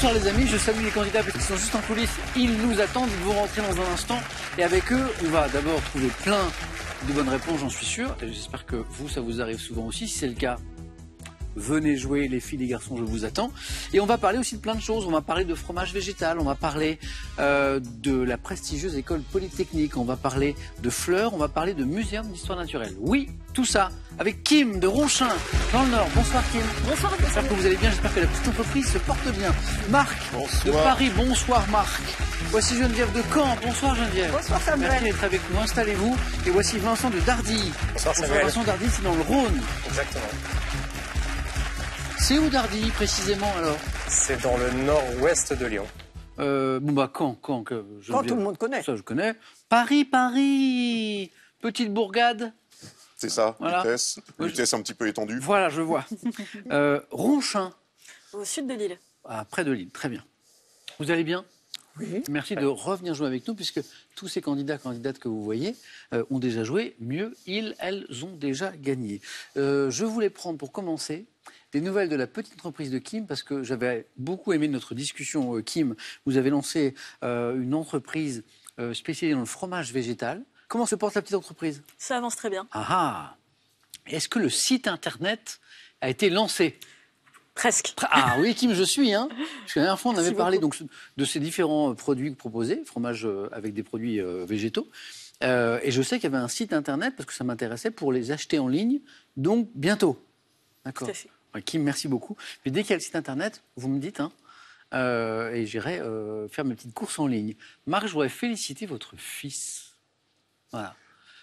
Bonsoir les amis, je salue les candidats parce qu'ils sont juste en coulisses. Ils nous attendent, ils vont rentrer dans un instant. Et avec eux, on va d'abord trouver plein de bonnes réponses, j'en suis sûr. Et j'espère que vous, ça vous arrive souvent aussi. Si c'est le cas, venez jouer, les filles, les garçons, je vous attends. Et on va parler aussi de plein de choses. On va parler de fromage végétal, on va parler de la prestigieuse école polytechnique, on va parler de fleurs, on va parler de muséum d'histoire naturelle. Oui, tout ça avec Kim de Ronchin, dans le Nord. Bonsoir Kim. Bonsoir. J'espère que vous allez bien, j'espère que la petite entreprise se porte bien. Marc de Paris, bonsoir Marc. Voici Geneviève de Caen, bonsoir Geneviève. Bonsoir Samuel. Merci d'être avec nous, installez-vous. Et voici Vincent de Dardy. Bonsoir Samuel. Vincent Dardy, c'est dans le Rhône. Exactement. C'est où Dardy précisément alors? C'est dans le nord-ouest de Lyon. Caen, Quand tout le monde connaît. Ça je connais. Paris, petite bourgade. C'est ça, Voilà. vitesse un petit peu étendue. Voilà, je vois. Ronchin, Au sud de l'île. près de Lille, très bien. Vous allez bien? Oui. Merci de revenir jouer avec nous, puisque tous ces candidates que vous voyez ont déjà joué. Mieux, elles ont déjà gagné. Je voulais prendre pour commencer des nouvelles de la petite entreprise de Kim, parce que j'avais beaucoup aimé notre discussion. Kim, vous avez lancé une entreprise spécialisée dans le fromage végétal. Comment se porte la petite entreprise? Ça avance très bien. Ah! Est-ce que le site internet a été lancé? Presque. Ah oui, Kim, je suis. Parce que la dernière fois, on avait Merci parlé beaucoup. donc, de ces différents produits proposés, fromage avec des produits végétaux. Et je sais qu'il y avait un site internet, parce que ça m'intéressait, pour les acheter en ligne, donc bientôt. D'accord. Tout à fait. Ouais, Kim, merci beaucoup. Mais dès qu'il y a le site internet, vous me dites, et j'irai faire mes petites courses en ligne. Marc, je voudrais féliciter votre fils. Voilà.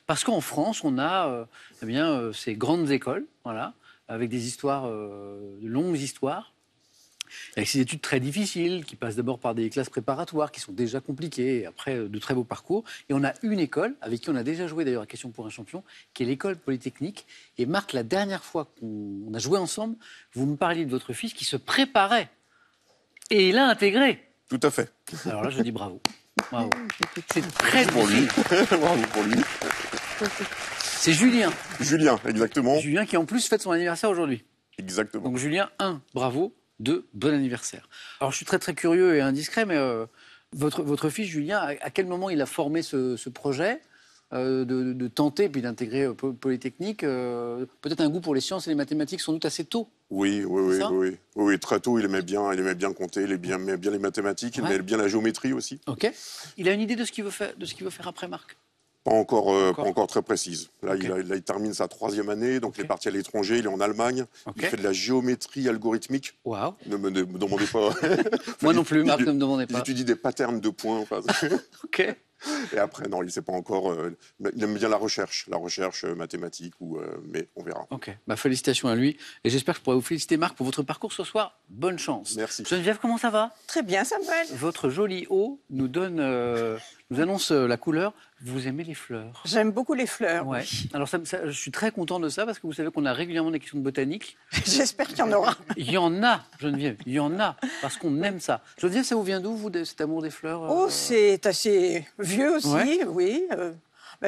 Parce qu'en France, on a ces grandes écoles, voilà, avec des histoires, de longues histoires, avec ces études très difficiles, qui passent d'abord par des classes préparatoires, qui sont déjà compliquées, et après de très beaux parcours. Et on a une école, avec qui on a déjà joué d'ailleurs à Question pour un champion, qui est l'école polytechnique. Et Marc, la dernière fois qu'on a joué ensemble, vous me parliez de votre fils qui se préparait. Et il a intégré. Tout à fait. Alors là, je dis bravo. Bravo. C'est très Pour lui. difficile. Bravo pour lui. C'est Julien. Julien, exactement. Julien qui en plus fête son anniversaire aujourd'hui. Exactement. Donc Julien, 1, bravo, 2, bon anniversaire. Alors je suis très très curieux et indiscret, mais votre fils Julien, à quel moment il a formé ce projet de tenter puis d'intégrer Polytechnique, peut-être un goût pour les sciences et les mathématiques sans doute assez tôt? Oui, très tôt, il aimait bien compter, il aimait bien les mathématiques, il aimait bien la géométrie aussi. Ok. Il a une idée de ce qu'il veut faire après, Marc? Pas encore très précise. Là, Okay. il termine sa 3e année, donc il est parti à l'étranger, il est en Allemagne. Okay. Il fait de la géométrie algorithmique. Waouh. Ne me demandez pas. Moi non plus, Marc, ne me demandez Il pas. étudie des patterns de points. Enfin, Ok. et après, non, il ne sait pas encore. Il aime bien la recherche mathématique, mais on verra. Ok. Félicitations à lui. Et j'espère que je pourrai vous féliciter, Marc, pour votre parcours ce soir. Bonne chance. Merci. Geneviève, comment ça va? Très bien Samuel. Votre joli haut nous annonce la couleur. Vous aimez les fleurs? J'aime beaucoup les fleurs. Ouais. Oui. Alors je suis très content de ça parce que vous savez qu'on a régulièrement des questions de botanique. J'espère qu'il y en aura. Il y en a, Geneviève, il y en a, parce qu'on aime ça. Geneviève, ça vous vient d'où, vous, cet amour des fleurs? Oh, c'est assez vieux aussi, Ouais. oui.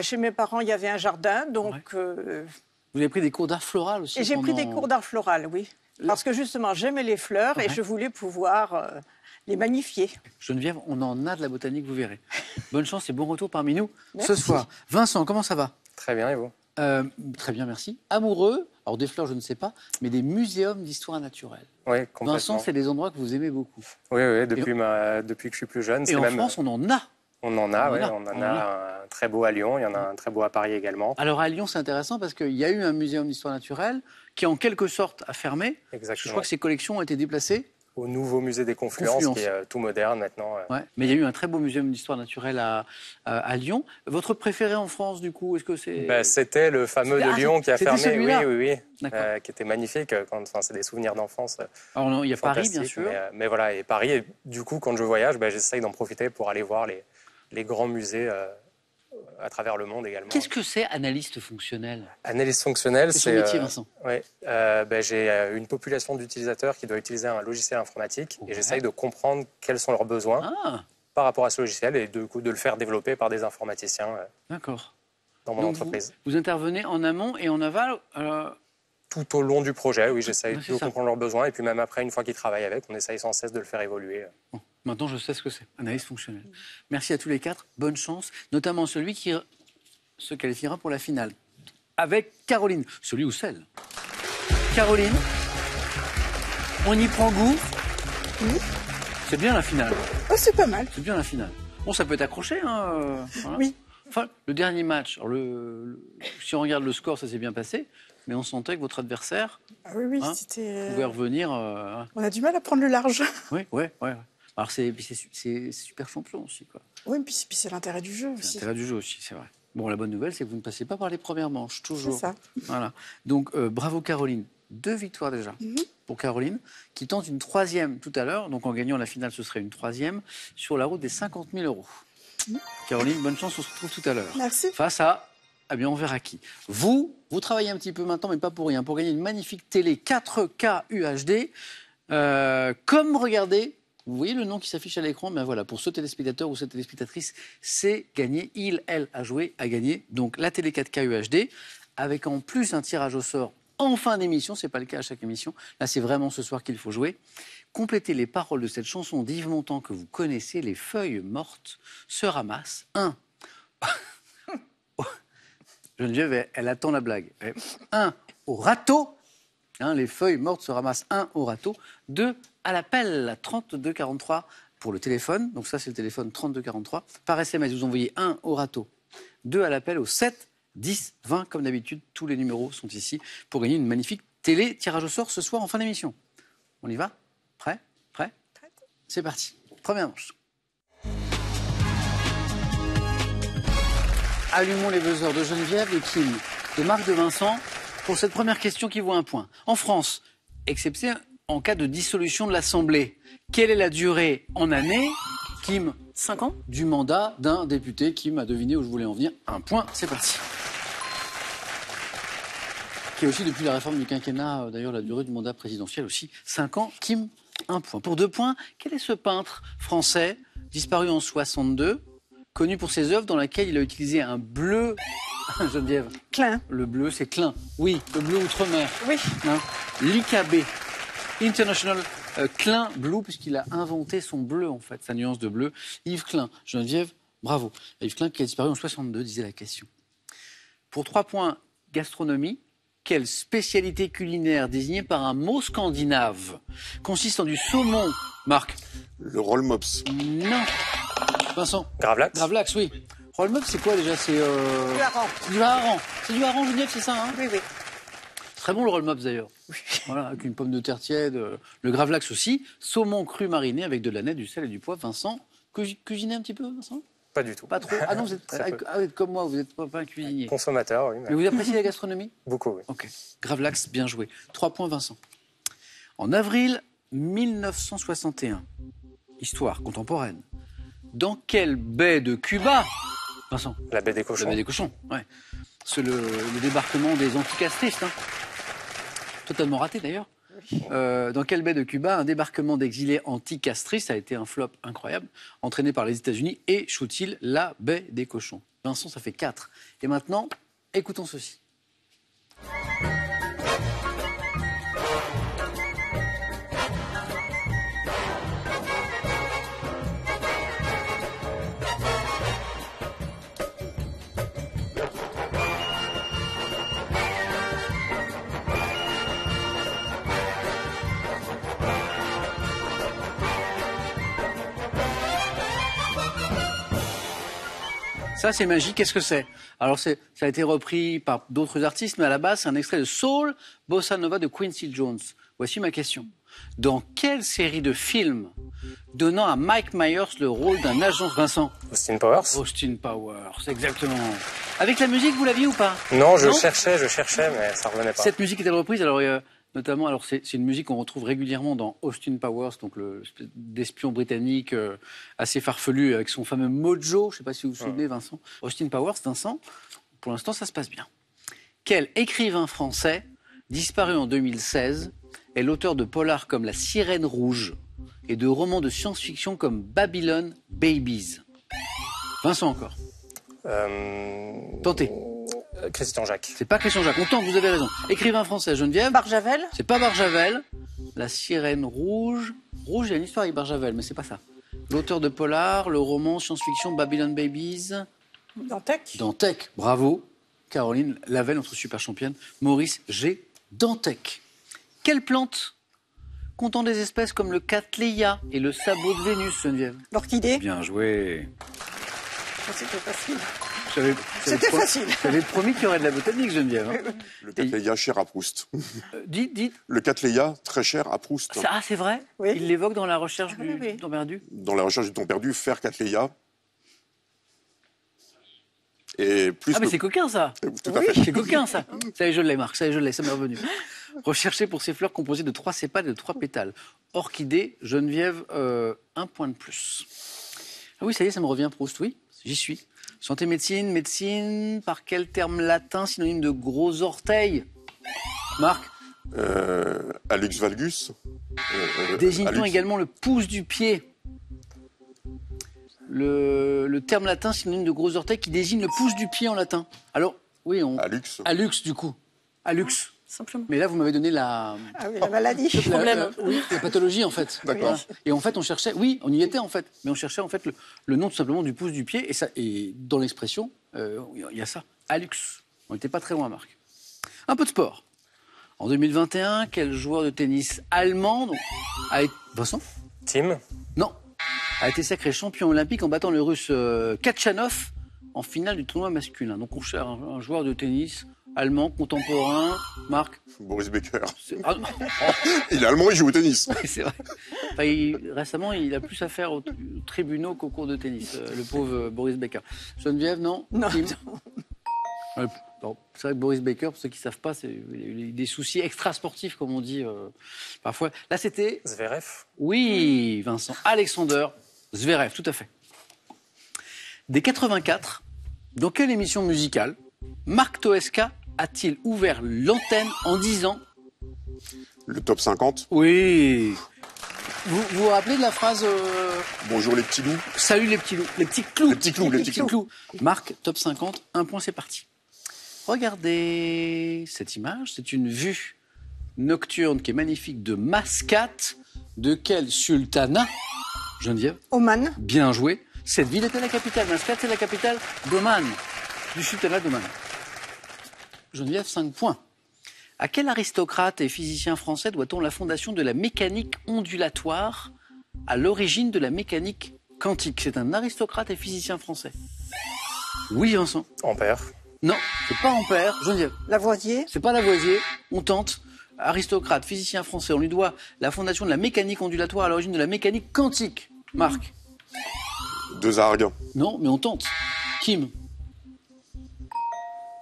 Chez mes parents, il y avait un jardin, donc... Vous avez pris des cours d'art floral aussi? Et j'ai pris des cours d'art floral, oui. Parce que justement, j'aimais les fleurs et je voulais pouvoir les magnifier. Geneviève, on en a de la botanique, vous verrez. Bonne chance et bon retour parmi nous ce Merci. soir. Vincent, comment ça va? Très bien, et vous? Très bien, merci. Amoureux, alors des fleurs, je ne sais pas, mais des muséums d'histoire naturelle. Oui, complètement. Vincent, c'est des endroits que vous aimez beaucoup. Oui, depuis que je suis plus jeune. Et en France, on en a. On en a un très beau à Lyon, il y en a un très beau à Paris également. Alors à Lyon, c'est intéressant parce qu'il y a eu un muséum d'histoire naturelle qui, en quelque sorte, a fermé. Exactement. Je crois que ces collections ont été déplacées. Au nouveau musée des Confluences, qui est tout moderne maintenant. Ouais. Mais il y a eu un très beau muséum d'histoire naturelle à Lyon. Votre préféré en France, du coup, est-ce que c'est... C'était le fameux de Lyon qui a c'était fermé. celui-là. Oui. D'accord. Qui était magnifique. C'est des souvenirs d'enfance. Alors non, il y a Paris, bien fantastiques, sûr. Mais voilà, et Paris, et du coup, quand je voyage, j'essaye d'en profiter pour aller voir les grands musées à travers le monde également. Qu'est-ce que c'est analyste fonctionnel? Analyse fonctionnelle, C'est son métier, Vincent. J'ai une population d'utilisateurs qui doit utiliser un logiciel informatique et j'essaye de comprendre quels sont leurs besoins par rapport à ce logiciel et de le faire développer par des informaticiens D'accord. dans mon entreprise. Vous intervenez en amont et en aval Tout au long du projet, oui, j'essaye de comprendre leurs besoins. Et puis même après, une fois qu'ils travaillent avec, on essaye sans cesse de le faire évoluer. Bon, maintenant, je sais ce que c'est, analyse fonctionnelle. Merci à tous les quatre, bonne chance, notamment celui qui se qualifiera pour la finale. Avec Caroline, celui ou celle. Caroline, on y prend goût. C'est bien la finale. Oh, c'est pas mal. C'est bien la finale. Bon, ça peut être accroché, hein. Voilà. Oui. Enfin, le dernier match, alors si on regarde le score, ça s'est bien passé, mais on sentait que votre adversaire pouvait revenir. On a du mal à prendre le large. Oui. Alors c'est super champion aussi, quoi. Oui, puis c'est l'intérêt du jeu aussi. C'est l'intérêt du jeu aussi, c'est vrai. Bon, la bonne nouvelle, c'est que vous ne passez pas par les premières manches, toujours. C'est ça. Voilà. Donc, bravo Caroline. 2 victoires déjà pour Caroline, qui tente une 3e tout à l'heure. Donc, en gagnant la finale, ce serait une 3e sur la route des 50 000 €. Caroline, bonne chance, on se retrouve tout à l'heure. Merci. Face à, eh bien, on verra qui. Vous travaillez un petit peu maintenant, mais pas pour rien, pour gagner une magnifique télé 4K UHD. Comme, regardez, vous voyez le nom qui s'affiche à l'écran, mais voilà, pour ce téléspectateur ou cette téléspectatrice, c'est gagné. Il, elle, a joué, a gagné. Donc, la télé 4K UHD, avec en plus un tirage au sort en fin d'émission, c'est pas le cas à chaque émission. Là, c'est vraiment ce soir qu'il faut jouer. Complétez les paroles de cette chanson d'Yves Montand que vous connaissez. Les feuilles mortes se ramassent. 1. Geneviève, elle attend la blague. 1. Au râteau. Les feuilles mortes se ramassent. 1. Au râteau. 2. À l'appel 3243 pour le téléphone. Donc ça, c'est le téléphone 3243. Par SMS, vous envoyez 1 au râteau. 2 à l'appel au 7 10 20. Comme d'habitude, tous les numéros sont ici pour gagner une magnifique télé tirage au sort ce soir en fin d'émission. On y va? Prêt? C'est parti. Première manche. Allumons les buzzers de Geneviève, de Kim, de Marc, de Vincent pour cette première question qui vaut un point. En France, excepté en cas de dissolution de l'Assemblée, quelle est la durée en années, Kim, 5 ans du mandat d'un député? Kim a deviné où je voulais en venir. Un point, c'est parti. Qui est aussi depuis la réforme du quinquennat, d'ailleurs la durée du mandat présidentiel aussi, 5 ans. Kim, 1 point. Pour 2 points, quel est ce peintre français, disparu en 62, connu pour ses œuvres dans lesquelles il a utilisé un bleu, Geneviève? Klein. Le bleu, c'est Klein. Oui, le bleu outre-mer. Oui. L'IKB, International Klein Blue, puisqu'il a inventé son bleu, en fait, sa nuance de bleu. Yves Klein. Geneviève, bravo. Yves Klein qui a disparu en 62, disait la question. Pour 3 points, gastronomie. Quelle spécialité culinaire désignée par un mot scandinave consiste en du saumon, Marc? Le roll mops. Non. Vincent? Gravlax. Gravlax, oui. Roll mops, c'est quoi déjà? C'est Du hareng. C'est du hareng. C'est du hareng, Geneviève, c'est ça, hein? Oui. Très bon le roll mops d'ailleurs. Oui. Voilà, avec une pomme de terre tiède. Le gravlax aussi. Saumon cru mariné avec de la nette, du sel et du poivre. Vincent, cuisinez un petit peu, Vincent? Pas du tout. Pas trop. Ah non, vous êtes comme moi, vous n'êtes pas un cuisinier. Consommateur, oui. Mais vous appréciez la gastronomie? Beaucoup, oui. Ok. Gravlax, bien joué. 3 points, Vincent. En avril 1961, histoire contemporaine. Dans quelle baie de Cuba, Vincent? La baie des cochons. La baie des cochons, ouais. C'est le débarquement des anticastristes, hein. Totalement raté d'ailleurs. Dans quelle baie de Cuba un débarquement d'exilés anticastristes a été un flop incroyable, entraîné par les États-Unis, et échoue-t-il la baie des cochons? Vincent, ça fait 4. Et maintenant, écoutons ceci. Ça, c'est magique. Qu'est-ce que c'est? Alors, ça a été repris par d'autres artistes, mais à la base, c'est un extrait de Soul Bossa Nova de Quincy Jones. Voici ma question. Dans quelle série de films donnant à Mike Myers le rôle d'un agent, Vincent? Austin Powers. Austin Powers, exactement. Avec la musique, vous l'aviez ou pas? Non, je cherchais, mais ça revenait pas. Cette musique est-elle reprise? Alors, notamment, alors c'est une musique qu'on retrouve régulièrement dans Austin Powers, donc d'espion britannique assez farfelu avec son fameux mojo. Je ne sais pas si vous vous souvenez, Vincent. Austin Powers, Vincent, pour l'instant, ça se passe bien. Quel écrivain français, disparu en 2016, est l'auteur de polars comme La Sirène Rouge et de romans de science-fiction comme Babylon Babies? Vincent encore. Tentez. Christian Jacques. C'est pas Christian Jacques. On tente, vous avez raison. Écrivain français, Geneviève. Barjavel. C'est pas Barjavel. La sirène rouge. Rouge, il y a une histoire avec Barjavel, mais c'est pas ça. L'auteur de polar, le roman science-fiction Babylon Babies. Dantec. Dantec, bravo. Caroline Lavelle, notre super championne. Maurice G. Dantec. Quelle plante comptant des espèces comme le cattleya et le sabot de Vénus, Geneviève? L'orchidée. Bien joué. C'était facile. C'était facile. J'avais promis qu'il y aurait de la botanique, Geneviève. Hein. Le Cattleya, cher à Proust. Dites. Le Cattleya, très cher à Proust. Ah, c'est vrai? Oui. Il l'évoque dans la recherche oui. du temps perdu. Dans la recherche du temps perdu, faire Cattleya. Et plus Ah, mais c'est coquin, ça. Tout à fait. C'est coquin, ça. Ça y est, je l'ai, Marc. Ça y est, je l'ai. Ça m'est revenu. Recherché pour ces fleurs composées de 3 sépales et de 3 pétales. Orchidée, Geneviève, 1 point de plus. Ah oui, ça y est, ça me revient, Proust. Oui, j'y suis. Santé, médecine, par quel terme latin synonyme de gros orteil? Marc? Alux valgus. Désigne-t-on Alux. également le pouce du pied? Le terme latin synonyme de gros orteil qui désigne le pouce du pied en latin. Alors, oui, Alux. Alux, du coup. Alux. Simplement. Mais là, vous m'avez donné la... Ah oui, la maladie. Oui, la pathologie, en fait. D'accord. Voilà. Et en fait, on cherchait... Oui, on y était, en fait. Mais on cherchait, en fait, le nom, tout simplement, du pouce du pied. Et dans l'expression, il y a ça. Alux. On n'était pas très loin, Marc. Un peu de sport. En 2021, quel joueur de tennis allemand a été... Vincent? Tim. Non. A été sacré champion olympique en battant le russe Kachanov en finale du tournoi masculin. Donc on cherche un joueur de tennis allemand, contemporain. Marc? Boris Becker. Ah, Il est allemand, il joue au tennis. c'est vrai. Enfin, récemment, il a plus à faire aux tribunaux qu'au cours de tennis, le pauvre Boris Becker. Geneviève, non? Non. Kim? Bon, c'est vrai que Boris Becker, pour ceux qui ne savent pas, il a eu des soucis extrasportifs, comme on dit parfois. Là, c'était... Zverev. Oui, Vincent. Alexander Zverev, tout à fait. Dès 84, dans quelle émission musicale Marc Toesca a-t-il ouvert l'antenne en disant... Le top 50. Oui. Vous vous rappelez de la phrase Bonjour les petits loups. Salut les petits loups, les petits clous. Les petits clous, les petits clous. Marc, top 50, 1 point, c'est parti. Regardez cette image, c'est une vue nocturne qui est magnifique de Mascate. De quel sultanat? Geneviève? Oman. Bien joué. Cette ville était la capitale. Mascate, c'est la capitale d'Oman, du sultanat d'Oman. Geneviève, 5 points. À quel aristocrate et physicien français doit-on la fondation de la mécanique ondulatoire à l'origine de la mécanique quantique? C'est un aristocrate et physicien français. Oui, Vincent. Ampère. Non, c'est pas Ampère. Geneviève. Lavoisier. C'est pas Lavoisier. On tente. Aristocrate, physicien français. On lui doit la fondation de la mécanique ondulatoire à l'origine de la mécanique quantique. Marc. Desargues. Non, mais on tente. Kim.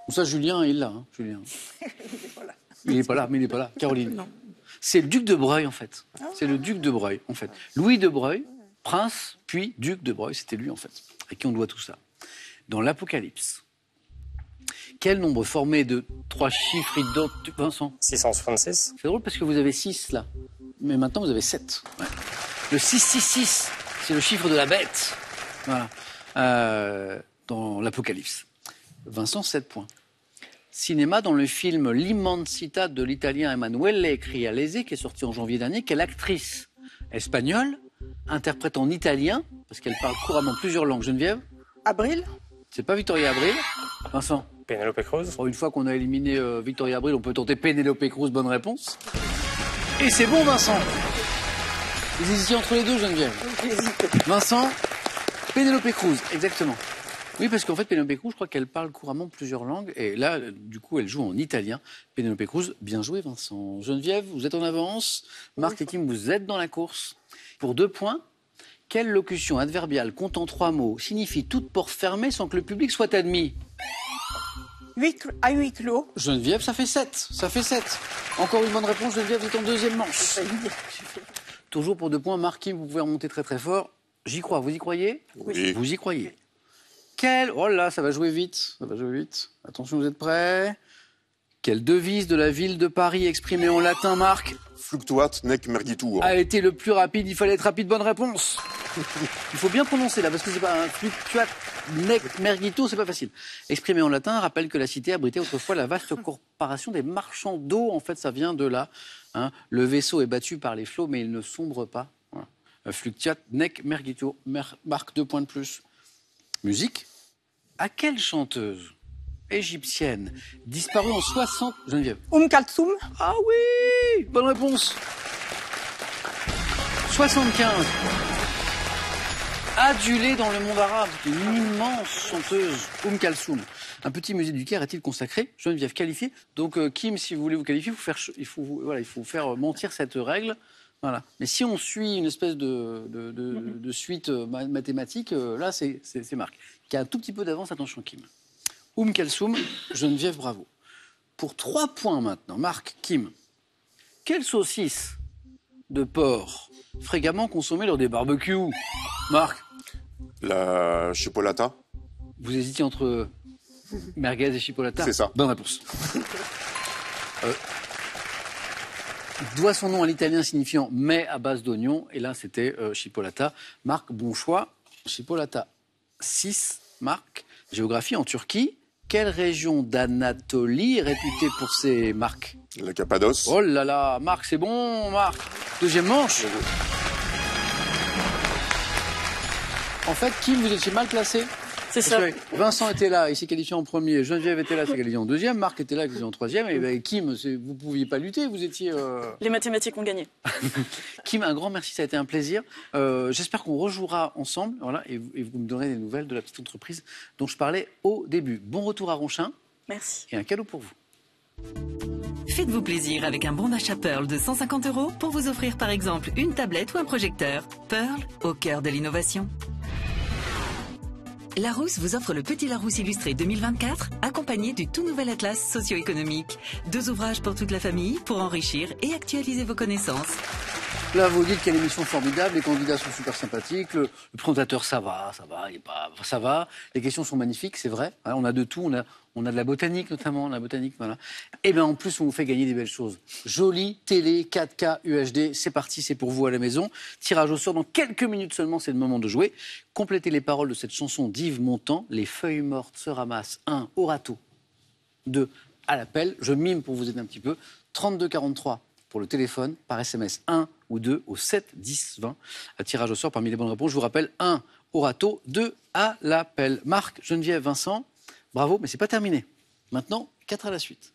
Ça, Julien, il l'a, hein, Julien. Il n'est pas là, mais il n'est pas là. Caroline. Non. C'est le duc de Breuil, en fait. C'est le duc de Breuil, en fait. Louis de Breuil, prince, puis duc de Breuil, c'était lui, en fait. À qui on doit tout ça. Dans l'Apocalypse, quel nombre formé de 3 chiffres identiques, Vincent? 666. C'est drôle parce que vous avez 6, là. Mais maintenant, vous avez 7. Ouais. Le 666, c'est le chiffre de la bête. Voilà. Dans l'Apocalypse. Vincent, 7 points. Cinéma, dans le film L'Immensità de l'italien Emanuele Crialese, qui est sorti en janvier dernier, quelle actrice espagnole interprète en italien, parce qu'elle parle couramment plusieurs langues? Geneviève? Abril. C'est pas Victoria Abril? Vincent? Pénélope Cruz. Bon, une fois qu'on a éliminé Victoria Abril, on peut tenter Pénélope Cruz, bonne réponse. Et c'est bon, Vincent. Vous hésitiez entre les deux, Geneviève? Vincent, Pénélope Cruz, exactement. Oui, parce qu'en fait, Pénélope Cruz, je crois qu'elle parle couramment plusieurs langues. Et là, du coup, elle joue en italien. Pénélope Cruz, bien joué, Vincent. Geneviève, vous êtes en avance. Marc et Kim, vous êtes dans la course. Pour 2 points, quelle locution adverbiale comptant 3 mots signifie toute porte fermée sans que le public soit admis? À huis clos. Geneviève, ça fait 7. Ça fait 7. Encore une bonne réponse, Geneviève, vous êtes en deuxième manche. Toujours pour 2 points. Marc, Kim, vous pouvez remonter très très fort. J'y crois. Vous y croyez? Oui. Vous y croyez. Oh là, ça va jouer vite. Ça va jouer vite. Attention, vous êtes prêts? Quelle devise de la ville de Paris exprimée en latin, Marc, Fluctuat nec mergitur. a été le plus rapide? Il fallait être rapide. Bonne réponse. Il faut bien prononcer là, parce que c'est pas un fluctuat nec mergito, c'est pas facile. Exprimé en latin, rappelle que la cité abritait autrefois la vaste corporation des marchands d'eau. En fait, ça vient de là. Hein. Le vaisseau est battu par les flots, mais il ne sombre pas. Voilà. Fluctuat nec mergito. Marque 2 points de plus. Musique. À quelle chanteuse égyptienne disparue en 60... Geneviève. Kalthoum. Ah oui, bonne réponse. 75. Adulée dans le monde arabe, une immense chanteuse, Kalthoum. Un petit musée du Caire est-il consacré? Geneviève qualifiée. Donc Kim, si vous voulez vous qualifier, il faut faire mentir cette règle. Voilà. Mais si on suit une espèce de suite mathématique, là c'est Marc. Qui a un tout petit peu d'avance, attention Kim. Kalthoum, Geneviève, bravo. Pour 3 points maintenant, Marc, Kim. Quelle saucisse de porc fréquemment consommée lors des barbecues? Marc. La chipolata. Vous hésitiez entre merguez et chipolata? C'est ça. Bonne réponse. Doit son nom à l'italien signifiant mets à base d'oignons. Et là, c'était chipolata. Marc, bon choix. Chipolata. 6. Marc. Géographie en Turquie. Quelle région d'Anatolie est réputée pour ses marques? La Cappadoce. Oh là là, Marc, c'est bon, Marc. Deuxième manche. En fait, Kim, vous étiez mal classé. C'est ça. Vincent était là, il s'est qualifié en premier. Geneviève était là, il s'est qualifié en deuxième. Marc était là, il s'est qualifié en troisième. Et ben, Kim, vous ne pouviez pas lutter, vous étiez... Les mathématiques ont gagné. Kim, un grand merci, ça a été un plaisir. J'espère qu'on rejouera ensemble, voilà, et vous me donnerez des nouvelles de la petite entreprise dont je parlais au début. Bon retour à Ronchin. Merci. Et un cadeau pour vous. Faites-vous plaisir avec un bon d'achat Pearl de 150 € pour vous offrir par exemple une tablette ou un projecteur. Pearl, au cœur de l'innovation. Larousse vous offre le Petit Larousse illustré 2024, accompagné du tout nouvel atlas socio-économique. 2 ouvrages pour toute la famille, pour enrichir et actualiser vos connaissances. Là, vous dites qu'il y a une émission formidable, les candidats sont super sympathiques, le présentateur, ça va, ça va. Les questions sont magnifiques, c'est vrai. Hein, on a de tout, on a de la botanique notamment, voilà. Et bien en plus, on vous fait gagner des belles choses. Jolie télé 4K UHD, c'est parti, c'est pour vous à la maison. Tirage au sort dans quelques minutes seulement, c'est le moment de jouer. Complétez les paroles de cette chanson d'Yves Montand. Les feuilles mortes se ramassent. 1 au râteau, 2 à l'appel. Je mime pour vous aider un petit peu. 32 43 pour le téléphone, par SMS 1 ou 2 au 7 10 20. Un tirage au sort parmi les bonnes réponses. Je vous rappelle 1 au râteau, 2 à l'appel. Marc, Geneviève, Vincent, bravo, mais c'est pas terminé. Maintenant, 4 à la suite.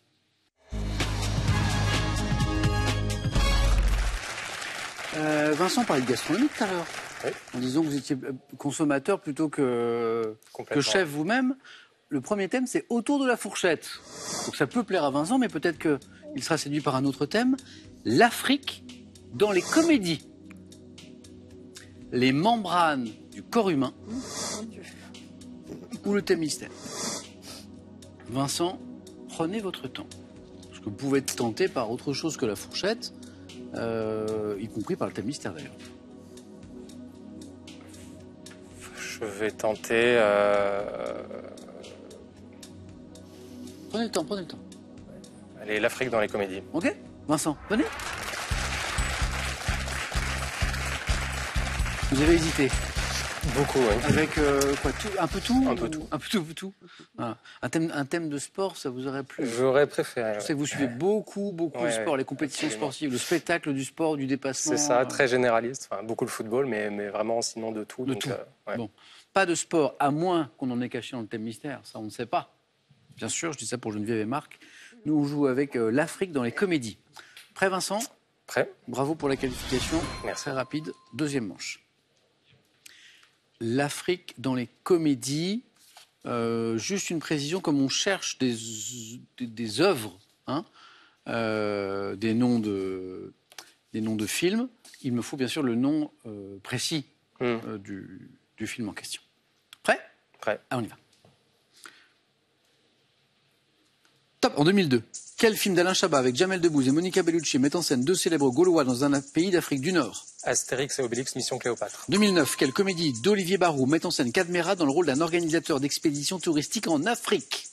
Vincent parlait de gastronomie tout à l'heure. Oui. En disant que vous étiez consommateur plutôt que chef vous-même. Le premier thème, c'est autour de la fourchette. Donc ça peut plaire à Vincent, mais peut-être qu'il sera séduit par un autre thème. L'Afrique dans les comédies. Les membranes du corps humain ou le thème mystère. Vincent, prenez votre temps. Parce que vous pouvez être tenté par autre chose que la fourchette, y compris par le thème mystère d'ailleurs. Je vais tenter... Prenez le temps. Allez, l'Afrique dans les comédies. Ok, Vincent, venez. Vous avez hésité. Beaucoup, oui. Avec quoi, un peu tout. Un peu tout. Voilà. Un thème de sport, ça vous aurait plu? J'aurais préféré. Je sais que vous suivez beaucoup de sport, les compétitions sportives, le spectacle du sport, du dépassement. C'est ça, très généraliste. Enfin, beaucoup le football, mais vraiment sinon de tout. De tout. Bon, pas de sport, à moins qu'on en ait caché dans le thème mystère. Ça, on ne sait pas. Bien sûr, je dis ça pour Geneviève et Marc. Nous, on joue avec l'Afrique dans les comédies. Prêt, Vincent? Prêt. Bravo pour la qualification. Merci. Très rapide. Deuxième manche. L'Afrique dans les comédies. Juste une précision, comme on cherche des œuvres, hein, des noms de films, il me faut bien sûr le nom précis du film en question. Prêt? Prêt. Ah, on y va. Top. En 2002, quel film d'Alain Chabat avec Jamel Debbouze et Monica Bellucci met en scène 2 célèbres Gaulois dans un pays d'Afrique du Nord? Astérix et Obélix, Mission Cléopâtre. 2009, quelle comédie d'Olivier Barou met en scène Cadmera dans le rôle d'un organisateur d'expéditions touristiques en Afrique?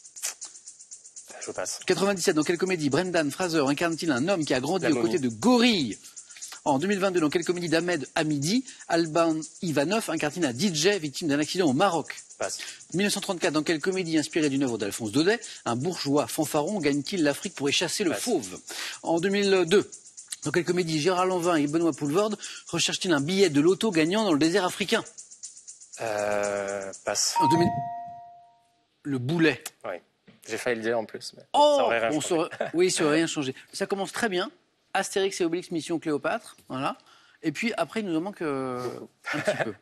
Je passe. 97, dans quelle comédie Brendan Fraser incarne-t-il un homme qui a grandi aux côtés de gorilles En 2022, dans quelle comédie d'Ahmed Hamidi, Alban Ivanov incarne un DJ victime d'un accident au Maroc? Passe. 1934, dans quelle comédie inspirée d'une œuvre d'Alphonse Daudet, un bourgeois fanfaron gagne-t-il l'Afrique pour y chasser le fauve? En 2002, dans quelle comédie Gérard Lanvin et Benoît Poelvoorde recherchent-ils un billet de loto gagnant dans le désert africain? Passe. En 2000... Le boulet. Oui. J'ai failli le dire en plus. Mais Oh, ça aurait rien changé. Oui, ça aurait rien changé. Ça commence très bien. Astérix et Obélix, Mission Cléopâtre. Voilà. Et puis après, il nous en manque un petit peu.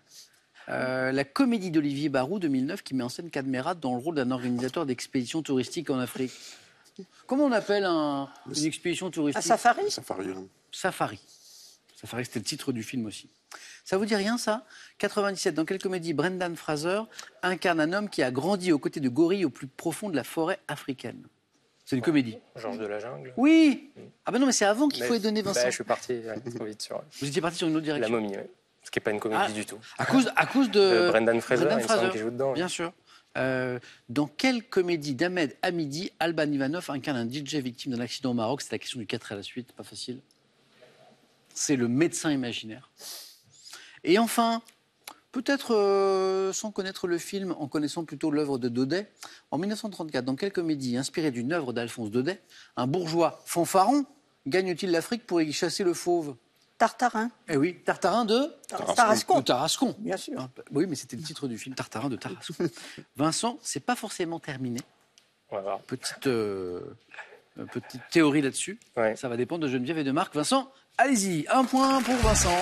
La comédie d'Olivier Barou, 2009, qui met en scène Cadmerat dans le rôle d'un organisateur d'expéditions touristiques en Afrique. Comment on appelle une expédition touristique? Un safari? Safari. Hein. Safari. Safari, c'était le titre du film aussi. Ça vous dit rien, ça? 97, dans quelle comédie Brendan Fraser incarne un homme qui a grandi aux côtés de gorilles au plus profond de la forêt africaine? C'est une comédie. Georges de la Jungle. Oui. Ah ben non, mais c'est avant qu'il faut y donner, Vincent. Je suis parti trop vite sur Vous étiez parti sur une autre La direction. Momie, oui. Ce qui n'est pas une comédie du tout. À cause de Brendan Fraser, il me semble qu'il joue dedans. Bien sûr. Dans quelle comédie d'Ahmed Hamidi, Alban Ivanov incarne un DJ victime d'un accident au Maroc? C'est la question du 4 à la suite, pas facile. C'est le médecin imaginaire. Et enfin, peut-être sans connaître le film, en connaissant plutôt l'œuvre de Daudet, en 1934, dans quelle comédie inspirée d'une œuvre d'Alphonse Daudet, un bourgeois fanfaron gagne-t-il l'Afrique pour y chasser le fauve? Tartarin. Eh oui, Tartarin de Tarascon. De Tarascon. Bien sûr. Oui, mais c'était le titre du film, Tartarin de Tarascon. Vincent, c'est pas forcément terminé. On va voir. Petite théorie là-dessus. Ouais. Ça va dépendre de Geneviève et de Marc. Vincent, allez-y, un point pour Vincent.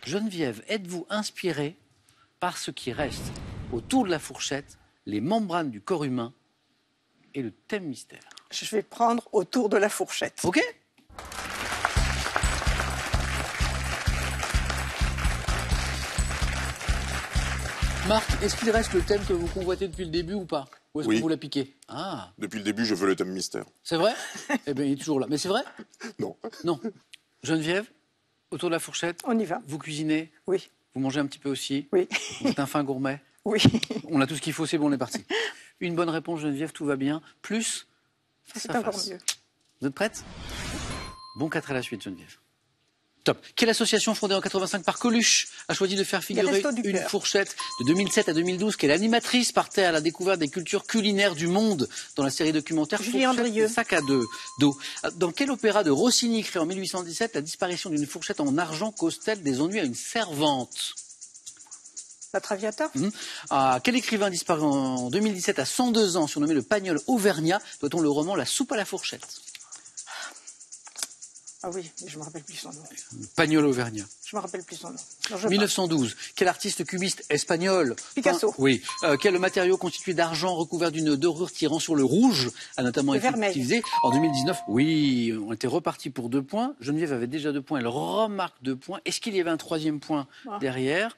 Geneviève, êtes-vous inspirée par ce qui reste autour de la fourchette, les membranes du corps humain et le thème mystère? Je vais prendre autour de la fourchette. Ok. Marc, est-ce qu'il reste le thème que vous convoitez depuis le début ou pas? Ou est-ce que vous l'avez piqué? Ah, Depuis le début, je veux le thème mystère. c'est vrai? Eh bien, il est toujours là. Mais c'est vrai? Non. Non. Geneviève, autour de la fourchette, On y va. vous cuisinez, Oui. vous mangez un petit peu aussi, Oui. vous êtes un fin gourmet, Oui. on a tout ce qu'il faut, c'est bon, on est parti. Une bonne réponse, Geneviève, tout va bien. Plus, face C'est à encore face. mieux. Vous êtes prête? Bon 4 à la suite, Geneviève. Top. Quelle association fondée en 85 par Coluche a choisi de faire figurer Restos du une Cœur. fourchette de 2007 à 2012? Quelle animatrice partait à la découverte des cultures culinaires du monde dans la série documentaire Julie Fourchette Andrieux. et sac à dos? Dans quel opéra de Rossini créé en 1817 la disparition d'une fourchette en argent cause-t-elle des ennuis à une servante? La Traviata? À quel écrivain disparu en 2017 à 102 ans, surnommé le Pagnol Auvergnat, doit-on le roman La soupe à la fourchette? Ah oui, mais je ne me rappelle plus son nom. Le Pagnol Auvergnat. Je me rappelle plus son nom. Non, je 1912. Quel artiste cubiste espagnol? Picasso. Oui. Quel matériau constitué d'argent recouvert d'une dorure tirant sur le rouge a notamment Le été vermeil. utilisé en 2019? Oui, on était reparti pour 2 points. Geneviève avait déjà 2 points. Elle remarque 2 points. Est-ce qu'il y avait un 3e point derrière?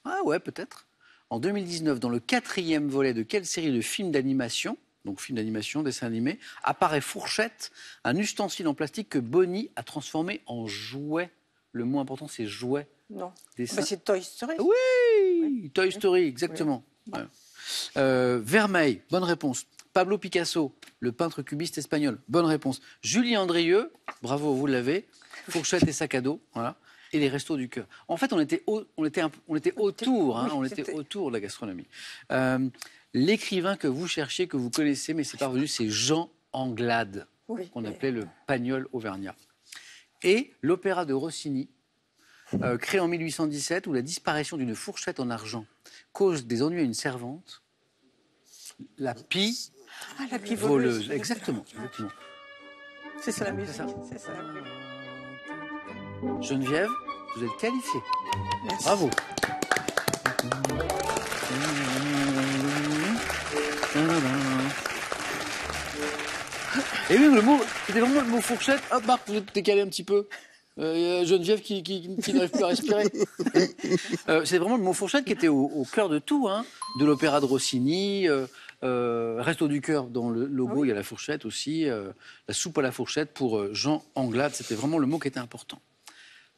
Ah ouais, peut-être. En 2019, dans le 4e volet de quelle série de films d'animation, donc film d'animation, dessin animé, apparaît Fourchette, un ustensile en plastique que Bonnie a transformé en jouet? Le mot important, c'est jouet. Non. Dessin- Bah, c'est Toy Story. Oui, Toy Story, exactement. Ouais. Vermeil, bonne réponse. Pablo Picasso, le peintre cubiste espagnol, bonne réponse. Julie Andrieux, bravo, vous l'avez. Fourchette et sac à dos, voilà. Et les restos du cœur. En fait, on était autour, hein, Oui, on était c'était- autour de la gastronomie. L'écrivain que vous cherchez, que vous connaissez, mais c'est pas revenu, c'est Jean Anglade, Oui. qu'on appelait le Pagnol Auvergnat. Et l'opéra de Rossini, créé en 1817, où la disparition d'une fourchette en argent cause des ennuis à une servante, la pie Ah, la pie voleuse. voleuse. Exactement, exactement. C'est ça la musique. ça. C'est ça la musique. Geneviève, vous êtes qualifiée. Merci. Bravo. Et oui, le mot, c'était vraiment le mot fourchette. Hop, Marc, vous êtes décalé un petit peu. Geneviève qui n'arrive plus à respirer. C'est vraiment le mot fourchette qui était au cœur de tout, hein, de l'opéra de Rossini. Resto du cœur, dans le logo, il y a la fourchette aussi. La soupe à la fourchette pour Jean Anglade. C'était vraiment le mot qui était important.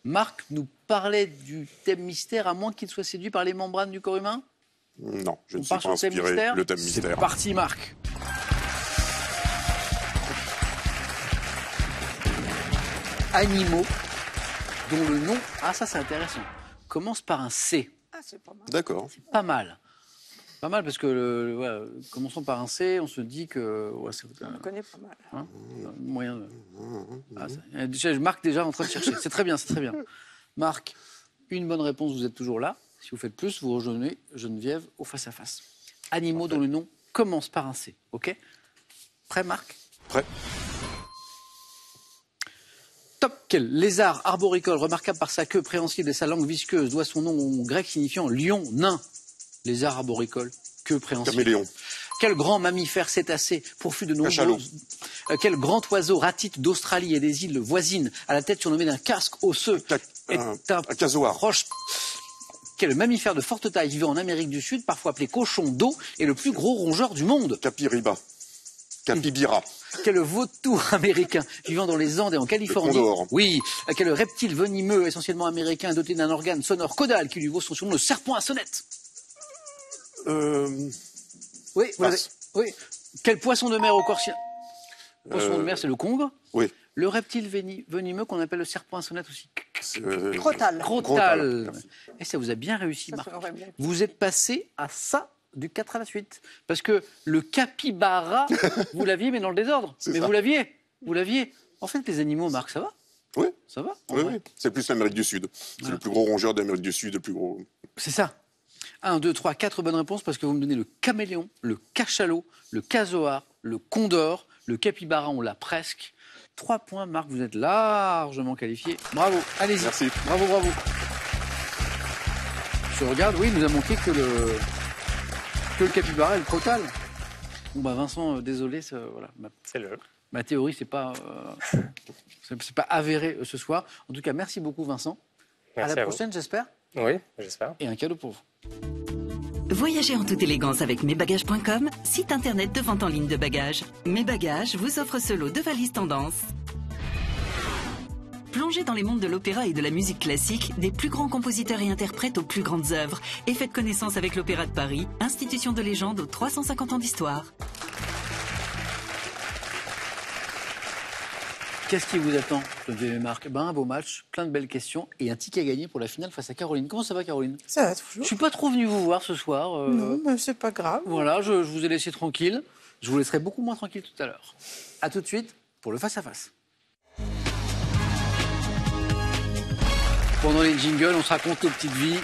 Marc nous parlait du thème mystère, à moins qu'il soit séduit par les membranes du corps humain. Non, je ne On suis part pas sur le thème inspiré. mystère. Le thème C'est mystère. parti, Marc. animaux dont le nom, ah ça c'est intéressant, commence par un C. Ah, c'est pas mal. D'accord. Pas mal. Pas mal parce que, voilà, commençons par un C, on se dit que... Ouais, c'est On le connaît pas mal. hein, moyen de... Ah, Marc déjà en train de chercher. C'est très bien, c'est très bien. Marc, une bonne réponse, vous êtes toujours là. Si vous faites plus, vous rejoignez Geneviève au face-à-face. Animaux dont le nom commence par un C, ok? Prêt, Marc? Prêt. Top. Quel lézard arboricole remarquable par sa queue préhensile et sa langue visqueuse doit son nom au grec signifiant lion, nain? Lézard arboricole, queue préhensile. Caméléon. Quel grand mammifère cétacé pourvu de Cachalot. nombreux... Quel grand oiseau ratite d'Australie et des îles voisines, à la tête surnommée d'un casque osseux, est un casoar. proche... Quel mammifère de forte taille vivant en Amérique du Sud, parfois appelé cochon d'eau, est le plus gros rongeur du monde? Capiriba. Capibira. Quel vautour américain vivant dans les Andes et en Californie? Le condor. Oui. Quel reptile venimeux, essentiellement américain, doté d'un organe sonore caudal qui lui vaut son surnom, le serpent à sonnette? Oui, vous l'avez. Oui. Quel poisson de mer au corps... Poisson de mer, c'est le congre. Oui. Le reptile venimeux qu'on appelle le serpent à sonnette aussi. Crotal. Crotal. Et ça vous a bien réussi, Ça, Marc. ça aurait bien été. Vous êtes passé à ça du 4 à la suite. Parce que le capybara, vous l'aviez, mais dans le désordre. C'est Mais ça. vous l'aviez. Vous l'aviez. En fait, les animaux, Marc, ça va? Oui. Ça va en Oui, vrai. oui. C'est plus l'Amérique du Sud. C'est le plus gros rongeur d'Amérique du Sud, le plus gros. C'est ça. 1, 2, 3, 4 bonnes réponses parce que vous me donnez le caméléon, le cachalot, le casoar, le condor, le capybara, on l'a presque. 3 points, Marc, vous êtes largement qualifié. Bravo, allez-y. Merci. Bravo, bravo. Je regarde, oui, il nous a manqué que le capybara et le crotal. Bon, bah Vincent, désolé, voilà, C'est le. ma théorie, c'est pas avéré ce soir. En tout cas, merci beaucoup, Vincent. Merci à la à vous. prochaine, j'espère. Oui, j'espère. Et un cadeau pour vous. Voyagez en toute élégance avec mesbagages.com, site internet de vente en ligne de bagages. Mes Bagages vous offre ce lot de valises tendance. Plongez dans les mondes de l'opéra et de la musique classique, des plus grands compositeurs et interprètes aux plus grandes œuvres, et faites connaissance avec l'Opéra de Paris, institution de légende aux 350 ans d'histoire. Qu'est-ce qui vous attend, Geneviève et Marc? Un beau match, plein de belles questions et un ticket à gagner pour la finale face à Caroline. Comment ça va, Caroline? Ça va Je toujours. suis pas trop venu vous voir ce soir. Non, mais c'est pas grave. Voilà, je vous ai laissé tranquille. Je vous laisserai beaucoup moins tranquille tout à l'heure. A tout de suite pour le face-à-face. Pendant les jingles, on se raconte nos petites vies.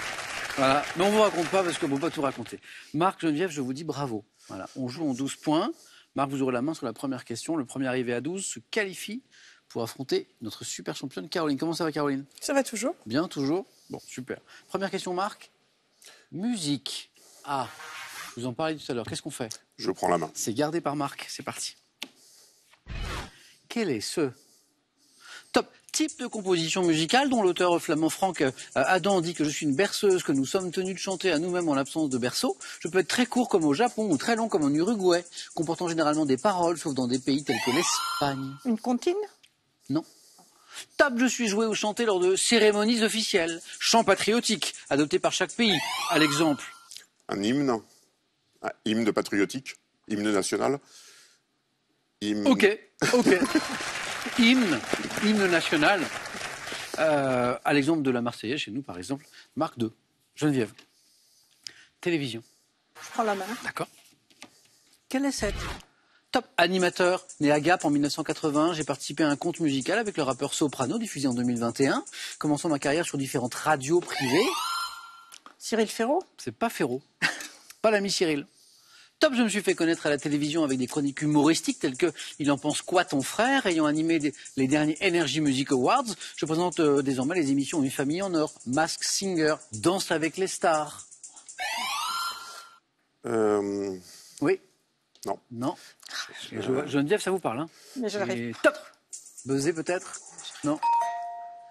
Voilà. Mais on ne vous raconte pas parce qu'on ne peut pas tout raconter. Marc, Geneviève, je vous dis bravo. Voilà. On joue en 12 points. Marc, vous aurez la main sur la première question. Le premier arrivé à 12 se qualifie pour affronter notre super championne Caroline. Comment ça va, Caroline? Ça va toujours. Bien, toujours? Bon, super. Première question, Marc. Musique. Ah, vous en parliez tout à l'heure. Qu'est-ce qu'on fait? Je prends la main. C'est gardé par Marc. C'est parti. Quel est ce top type de composition musicale dont l'auteur flamand Franck Adam dit que je suis une berceuse que nous sommes tenus de chanter à nous-mêmes en l'absence de berceau? Je peux être très court comme au Japon ou très long comme en Uruguay, comportant généralement des paroles, sauf dans des pays tels que l'Espagne. Une comptine? Non. Top, je suis joué ou chanté lors de cérémonies officielles. Chant patriotique, adopté par chaque pays. À l'exemple. Un hymne. Un hymne patriotique. Hymne national. Hymne... Ok. Hymne national. À l'exemple de la Marseillaise, chez nous, par exemple. Marc 2. Geneviève. Télévision. Je prends la main. D'accord. Quelle est cette? Top animateur, né à Gap en 1980, j'ai participé à un conte musical avec le rappeur Soprano, diffusé en 2021, commençant ma carrière sur différentes radios privées. Cyril Ferraud? C'est pas Ferraud, pas l'ami Cyril. Top, je me suis fait connaître à la télévision avec des chroniques humoristiques telles que Il en pense quoi ton frère, ayant animé les derniers Energy Music Awards. Je présente désormais les émissions Une famille en or, Mask Singer, Danse avec les stars. Oui. Non. Non. Geneviève, ça vous parle, hein? Mais je n'arrive Et top. Buzzer peut-être? Non.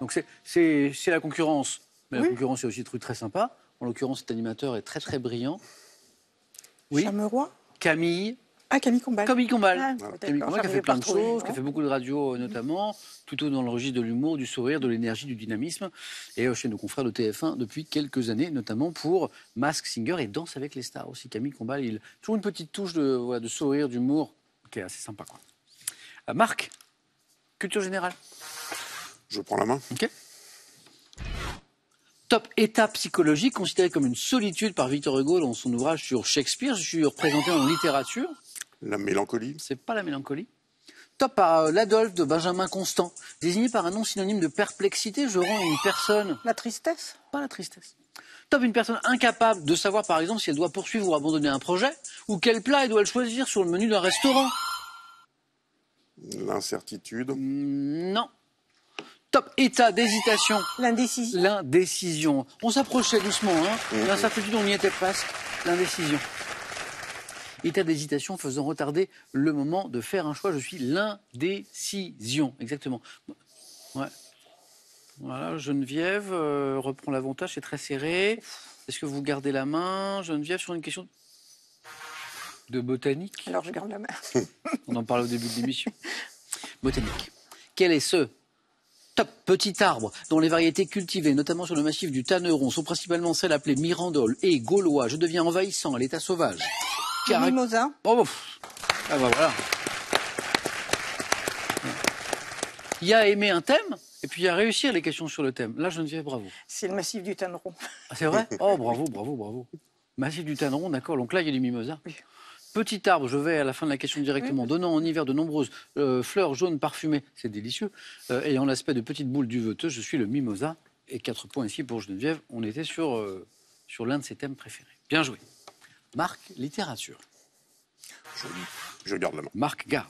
Donc c'est la concurrence. Mais la concurrence, c'est aussi des trucs très sympas. En l'occurrence, cet animateur est très très brillant. Oui. Chameroy. Camille. Ah, Camille Combal. Camille Combal. Ah, Camille d'accord, Combal qui a j'arrivais fait pas plein de à retrouver, choses, qui a ouais. fait beaucoup de radio notamment, plutôt dans le registre de l'humour, du sourire, de l'énergie, du dynamisme, et chez nos confrères de TF1 depuis quelques années, notamment pour Mask Singer et Danse avec les stars aussi. Camille Combal, il a toujours une petite touche de sourire, d'humour, qui est assez sympa, quoi. Marc, culture générale. Je prends la main. Ok. Top état psychologique considéré comme une solitude par Victor Hugo dans son ouvrage sur Shakespeare. Je suis représenté en littérature. La mélancolie. C'est pas la mélancolie. Top par l'Adolphe de Benjamin Constant. Désigné par un nom synonyme de perplexité, je rends une personne... La tristesse. Pas la tristesse. Top une personne incapable de savoir par exemple si elle doit poursuivre ou abandonner un projet, ou quel plat elle doit choisir sur le menu d'un restaurant. L'incertitude. Non. Top état d'hésitation. L'indécision. L'indécision. On s'approchait doucement, hein. L'incertitude, on y était presque. L'indécision. État d'hésitation faisant retarder le moment de faire un choix. Je suis l'indécision. Exactement. Ouais. Voilà, Geneviève reprend l'avantage, c'est très serré. Est-ce que vous gardez la main, Geneviève, sur une question de botanique? Alors je garde la main. On en parlait au début de l'émission. Botanique. Quel est ce top petit arbre dont les variétés cultivées, notamment sur le massif du Tanneron, sont principalement celles appelées Mirandole et Gaulois? Je deviens envahissant à l'état sauvage. Le mimosa. Oh, ah bah voilà. Il y a aimer un thème, et puis il y a réussir les questions sur le thème. Là, Geneviève, bravo. C'est le massif du Tanneron. Ah, c'est vrai? Oh, bravo, bravo, bravo. Massif du Tanneron, d'accord. Donc là, il y a du mimosa. Oui. Petit arbre, je vais à la fin de la question directement. Oui. Donnant en hiver de nombreuses fleurs jaunes parfumées, c'est délicieux. Ayant l'aspect de petites boules duveteuses, je suis le mimosa. Et 4 points ici pour Geneviève. On était sur l'un de ses thèmes préférés. Bien joué. Marc, littérature. Je garde la main. Marc garde.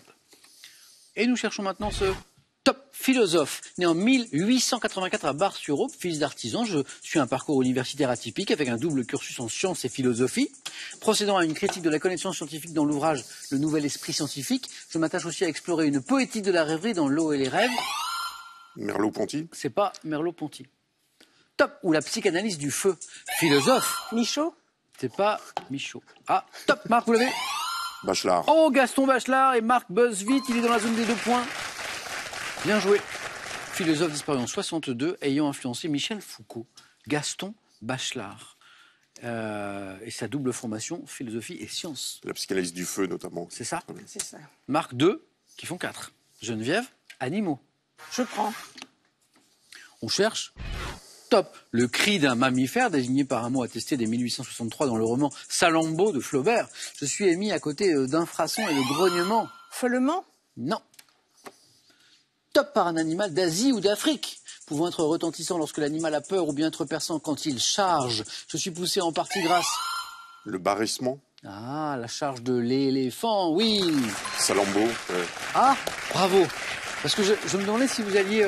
Et nous cherchons maintenant ce top philosophe. Né en 1884 à Bar-sur-Aube, fils d'artisan, je suis un parcours universitaire atypique avec un double cursus en sciences et philosophie. Procédant à une critique de la connaissance scientifique dans l'ouvrage Le Nouvel Esprit Scientifique, je m'attache aussi à explorer une poétique de la rêverie dans L'eau et les rêves. Merleau-Ponty. C'est pas Merleau-Ponty. Top, ou la psychanalyse du feu. Philosophe. Michaud. C'est pas Michaud. Ah, top, Marc, vous l'avez? Bachelard. Oh, Gaston Bachelard et Marc buzz vite, il est dans la zone des 2 points. Bien joué. Philosophe disparu en 62, ayant influencé Michel Foucault. Gaston Bachelard. Et sa double formation, philosophie et sciences. La psychanalyse du feu, notamment. C'est ça? C'est ça. Marc 2, qui font 4. Geneviève, animaux. Je prends. On cherche. Top. Le cri d'un mammifère, désigné par un mot attesté dès 1863 dans le roman Salammbô de Flaubert. Je suis émis à côté d'infrasons et de grognements. Follement. Non. Top par un animal d'Asie ou d'Afrique, pouvant être retentissant lorsque l'animal a peur ou bien être perçant quand il charge. Je suis poussé en partie grâce. Le barrissement. Ah, la charge de l'éléphant, oui. Salammbô. Ah, bravo. Parce que je me demandais si vous alliez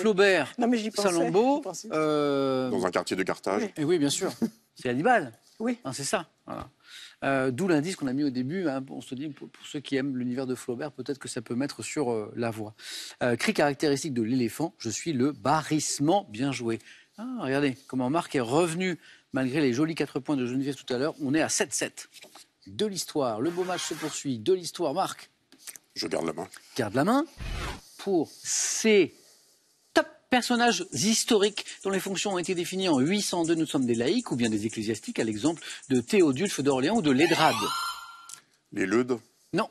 Flaubert, Non, mais j'y pensais. Salammbô. Dans un quartier de Carthage. Et oui, bien sûr. C'est Hannibal. Oui. Hein, c'est ça. Voilà. D'où l'indice qu'on a mis au début. Hein, on se dit, pour ceux qui aiment l'univers de Flaubert, peut-être que ça peut mettre sur la voie. Cri caractéristique de l'éléphant, je suis le barrissement. Bien joué. Ah, regardez comment Marc est revenu, malgré les jolis 4 points de Geneviève tout à l'heure. On est à 7-7. De l'histoire. Le beau match se poursuit. De l'histoire, Marc. Je garde la main. Garde la main pour ces top personnages historiques dont les fonctions ont été définies en 802. Nous sommes des laïcs ou bien des ecclésiastiques, à l'exemple de Théodulphe d'Orléans ou de Lédrade. Les Leudes. Non,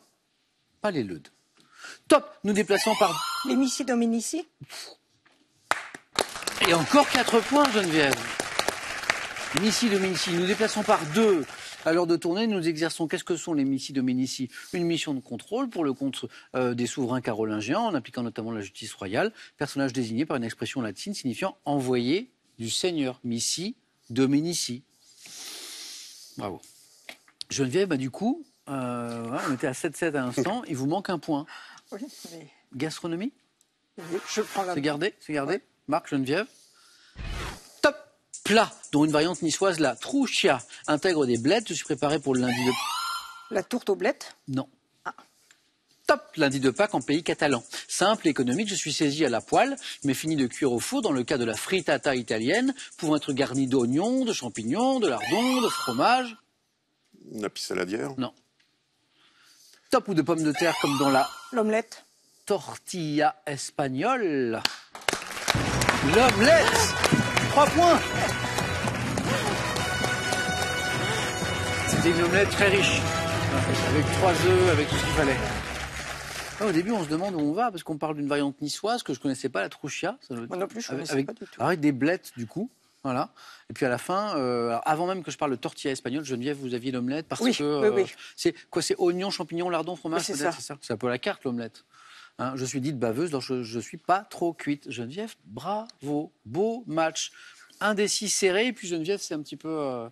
pas les Leudes. Top, nous déplaçons par... Les Missi Dominici. Et encore 4 points, Geneviève. Missi Dominici, nous déplaçons par 2. À l'heure de tournée, nous exerçons, qu'est-ce que sont les Missi Dominici? Une mission de contrôle pour le compte des souverains carolingiens, en appliquant notamment la justice royale, personnage désigné par une expression latine signifiant envoyé du Seigneur. Missi Dominici. Bravo. Geneviève, du coup, on était à 7-7 à l'instant, il vous manque un point. Oui, mais... Gastronomie? Oui, je prends la C'est gardé, c'est gardé. Ouais. Marc, Geneviève. Top plat, dont une variante niçoise, la trouchia, intègre des blettes. Je suis préparé pour le lundi de... La tourte aux blettes. Non. Ah. Top lundi de Pâques en pays catalan. Simple et économique, je suis saisi à la poêle, mais fini de cuire au four dans le cas de la frittata italienne, pouvant être garni d'oignons, de champignons, de lardons, de fromage. La pissaladière. Non. Top ou de pommes de terre comme dans la... L'omelette. Tortilla espagnole. L'omelette. 3 points. C'était une omelette très riche, avec 3 œufs, avec tout ce qu'il fallait. Au début, on se demande où on va, parce qu'on parle d'une variante niçoise que je ne connaissais pas, la trouchia. Moi non plus, je ne connaissais avec, pas du tout. avec des blettes, du coup. Voilà. Et puis à la fin, alors avant même que je parle de tortilla espagnole, Geneviève, vous aviez l'omelette parce que oui. c'est quoi? C'est oignons, champignons, lardons, fromage. Oui, C'est ça. C'est un peu la carte l'omelette. Hein, je suis dite baveuse, donc je ne suis pas trop cuite. Geneviève, bravo, beau match, indécis serré. Et puis Geneviève, c'est un petit peu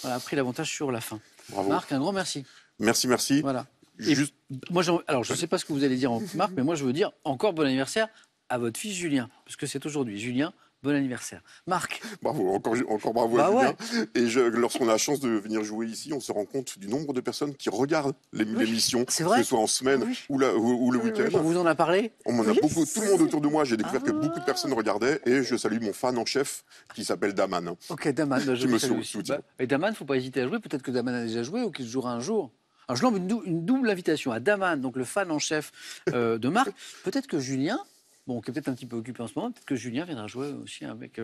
a pris l'avantage sur la fin. Bravo. Marc, un grand merci. Merci. Voilà. Juste... Moi, alors je ne sais pas ce que vous allez dire, Marc, mais moi je veux dire encore bon anniversaire à votre fils Julien, parce que c'est aujourd'hui. Julien. Bon anniversaire. Marc. Bravo, encore bravo à Julien. Et lorsqu'on a la chance de venir jouer ici, on se rend compte du nombre de personnes qui regardent l'émission, que ce soit en semaine ou le week-end. On vous en a parlé? On m'en a beaucoup, tout le monde autour de moi. J'ai découvert que beaucoup de personnes regardaient et je salue mon fan en chef qui s'appelle Daman. Ok, Daman, je me salue aussi. Et Daman, il ne faut pas hésiter à jouer. Peut-être que Daman a déjà joué ou qu'il jouera un jour. Alors je lance une double invitation à Daman, donc le fan en chef de Marc. Peut-être que Julien... Bon, qui est peut-être un petit peu occupé en ce moment, peut-être que Julien viendra jouer aussi avec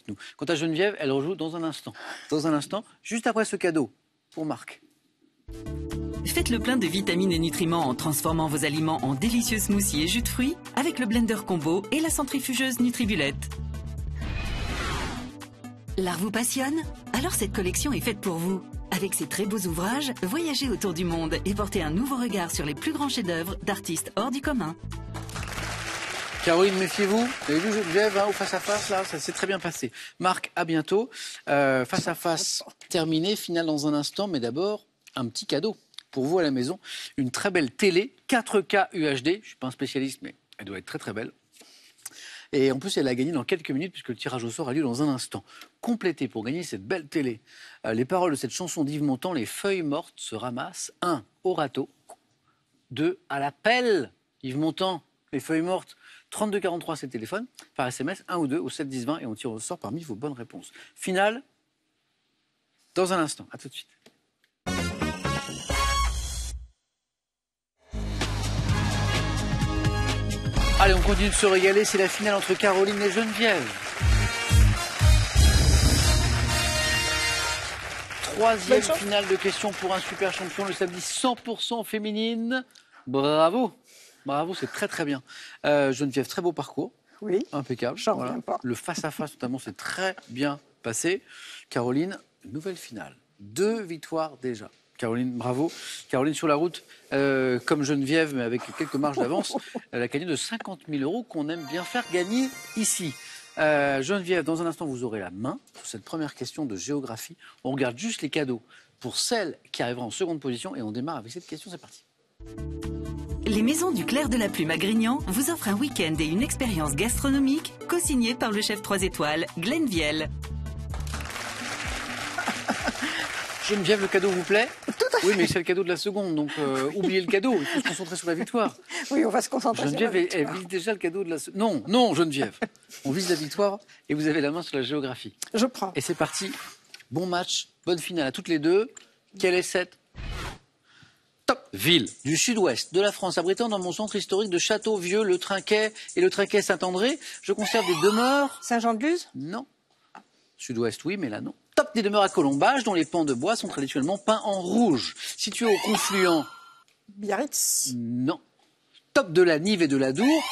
nous. Quant à Geneviève, elle rejoue dans un instant. Dans un instant, juste après ce cadeau pour Marc. Faites le plein de vitamines et nutriments en transformant vos aliments en délicieux smoothies et jus de fruits avec le blender combo et la centrifugeuse Nutribulette. L'art vous passionne? Alors cette collection est faite pour vous. Avec ces très beaux ouvrages, voyagez autour du monde et portez un nouveau regard sur les plus grands chefs-d'œuvre d'artistes hors du commun. Caroline, méfiez-vous. Vous avez vu Geneviève au face-à-face, là, ça s'est très bien passé. Marc, à bientôt. Face-à-face terminé, finale dans un instant, mais d'abord, un petit cadeau pour vous à la maison. Une très belle télé, 4K UHD. Je ne suis pas un spécialiste, mais elle doit être très très belle. Et en plus, elle a gagné dans quelques minutes, puisque le tirage au sort a lieu dans un instant. Complétez pour gagner cette belle télé les paroles de cette chanson d'Yves Montand, Les feuilles mortes se ramassent. 1, au râteau. 2, à la pelle. Yves Montand, Les feuilles mortes. 3243, c'est le téléphone. Par SMS, 1 ou 2 au 7 10 20 et on tire au sort parmi vos bonnes réponses. Finale, dans un instant. À tout de suite. Allez, on continue de se régaler. C'est la finale entre Caroline et Geneviève. Troisième finale de questions pour un super champion le samedi 100% féminine. Bravo. Bravo, c'est très très bien. Geneviève, très beau parcours. Oui. Impeccable. J'en reviens pas. Le face-à-face, notamment, c'est très bien passé. Caroline, nouvelle finale. 2 victoires déjà. Caroline, bravo. Caroline sur la route, comme Geneviève, mais avec quelques marges d'avance, elle a gagné de 50 000 € qu'on aime bien faire gagner ici. Geneviève, dans un instant, vous aurez la main sur cette première question de géographie. On regarde juste les cadeaux pour celle qui arrivera en seconde position et on démarre avec cette question. C'est parti. Les Maisons du Clair de la Plume à Grignan vous offrent un week-end et une expérience gastronomique co-signée par le chef 3 étoiles, Glenn Viel. Geneviève, le cadeau vous plaît? Tout à fait. Oui, mais c'est le cadeau de la seconde, donc oubliez le cadeau, il faut se concentrer sur la victoire. Oui, on va se concentrer sur la Geneviève, victoire. elle vise déjà le cadeau de la seconde. Non, Geneviève. On vise la victoire et vous avez la main sur la géographie. Je prends. Et c'est parti. Bon match, bonne finale à toutes les deux. Quelle est cette top ville du sud-ouest de la France, abritant dans mon centre historique de Château-Vieux, le Trinquet et le Trinquet Saint-André? Je conserve des demeures. Saint-Jean-de-Luz? Non. Sud-ouest, oui, mais là, non. Top des demeures à colombage dont les pans de bois sont traditionnellement peints en rouge. Situé au confluent. Biarritz? Non. Top de la Nive et de la Dour.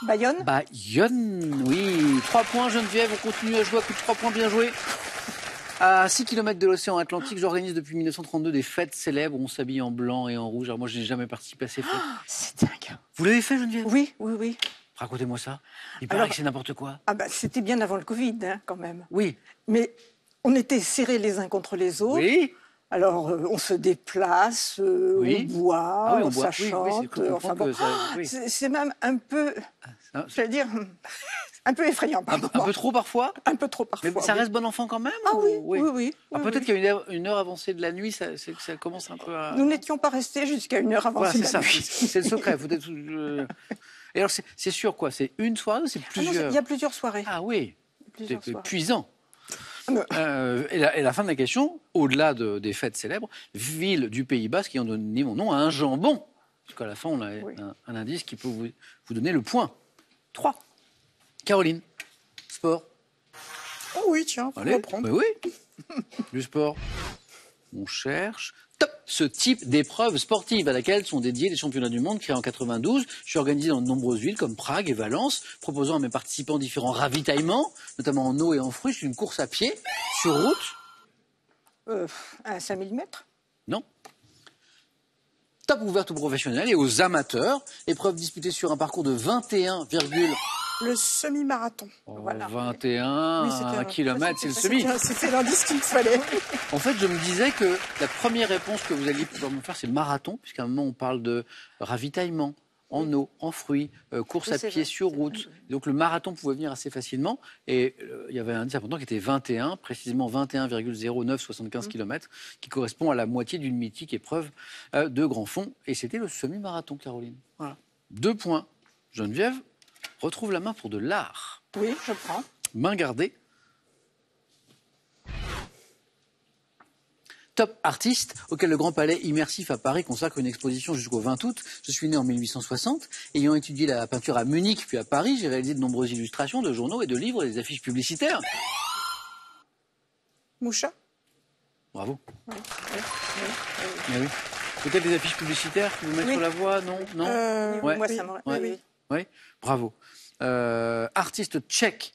Bayonne? Bayonne, oui. 3 points, Geneviève. On continue à jouer à coup de 3 points, bien joué. À 6 km de l'océan Atlantique, j'organise depuis 1932 des fêtes célèbres où on s'habille en blanc et en rouge. Alors moi, je n'ai jamais participé à ces fêtes. C'est dingue. Vous l'avez fait, Geneviève? Oui, oui, oui. Racontez-moi ça. Il paraît que c'est n'importe quoi. Ah bah, c'était bien avant le Covid, hein, quand même. Oui. Mais on était serrés les uns contre les autres. Oui. Alors, on se déplace, Oui. on boit, Ah oui, on ça boit. Oui, chante. c'est Enfin bon, oui. c'est même un peu, Ah, je vais dire, un peu effrayant par un moments. peu trop parfois. Un peu trop parfois. Mais ça oui. reste bon enfant quand même? Ah oui, ou... oui. Ah, oui, peut-être oui. qu'à une heure avancée de la nuit, ça commence un peu à... Nous n'étions pas restés jusqu'à 1 heure avant Voilà, c'est la ça. nuit. C'est le secret. Faut-être... Et alors, c'est sûr quoi? C'est une soirée ou c'est Ah non, plusieurs? il y a plusieurs soirées. Ah oui. Plusieurs C'est soirées. épuisant. Mais- Et la fin de la question, au-delà des fêtes célèbres, ville du Pays Basque qui ont donné mon nom à un jambon. Parce qu'à la fin, on a Oui. un indice qui peut vous donner le point. 3. Caroline, sport. Oh oui, tiens, faut Allez, reprendre. bah oui. Du sport. On cherche. Top. ce type d'épreuve sportive à laquelle sont dédiés les championnats du monde créés en 92. Je suis organisé dans de nombreuses villes comme Prague et Valence, proposant à mes participants différents ravitaillements, notamment en eau et en fruits. C'est une course à pied, sur route. Un 5000 mètres? Non. Top ouverte aux professionnels et aux amateurs. Épreuve disputée sur un parcours de 21, le semi-marathon. Oh, voilà. 21 km, c'est le semi. C'était l'indice qu'il fallait. En fait, je me disais que la première réponse que vous alliez pouvoir me faire, c'est marathon, puisqu'à un moment, on parle de ravitaillement en eau, en fruits, course à pied sur route. Donc le marathon pouvait venir assez facilement. Et il y avait un indice important qui était 21, précisément 21,0975 km, qui correspond à la moitié d'une mythique épreuve de grand fond. Et c'était le semi-marathon, Caroline. Voilà. 2 points. Geneviève retrouve la main pour de l'art. Oui, je prends. Main gardée. Top artiste, auquel le Grand Palais Immersif à Paris consacre une exposition jusqu'au 20 août. Je suis né en 1860. Ayant étudié la peinture à Munich puis à Paris, j'ai réalisé de nombreuses illustrations de journaux et de livres et des affiches publicitaires. Moucha. Bravo. Oui. Oui. Peut-être des affiches publicitaires qui vous mettent sur la voie, non, ouais. Moi, ça m'aurait... Oui, bravo. Artiste tchèque,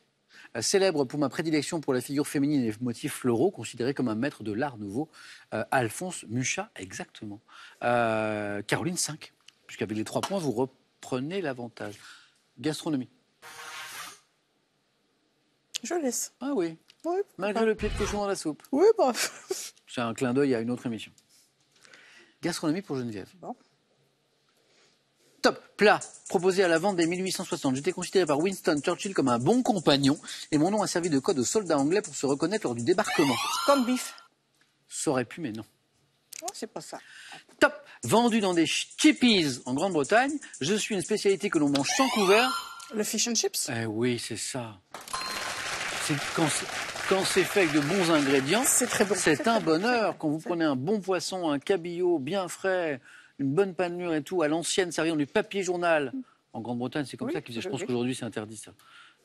célèbre pour ma prédilection pour la figure féminine et les motifs floraux, considéré comme un maître de l'art nouveau, Alphonse Mucha, exactement. Caroline 5, puisqu'avec les 3 points, vous reprenez l'avantage. Gastronomie. Je laisse. Ah oui, malgré le pied de cochon dans la soupe. Oui, bref. C'est un clin d'œil à une autre émission. Gastronomie pour Geneviève. Bon. Top plat proposé à la vente dès 1860. J'étais considéré par Winston Churchill comme un bon compagnon et mon nom a servi de code aux soldats anglais pour se reconnaître lors du débarquement. Comme beef. Ça aurait pu, mais non. Oh, c'est pas ça. Top vendu dans des chippies en Grande-Bretagne. Je suis une spécialité que l'on mange sans couvert. Le fish and chips. Eh oui, c'est ça. Quand c'est fait avec de bons ingrédients, c'est très bon. C'est un bonheur. Quand vous prenez un bon poisson, un cabillaud bien frais, une bonne panelure et tout, à l'ancienne, servi dans du papier journal. En Grande-Bretagne, c'est comme ça qu'ils faisaient. Je pense qu'aujourd'hui, c'est interdit, ça.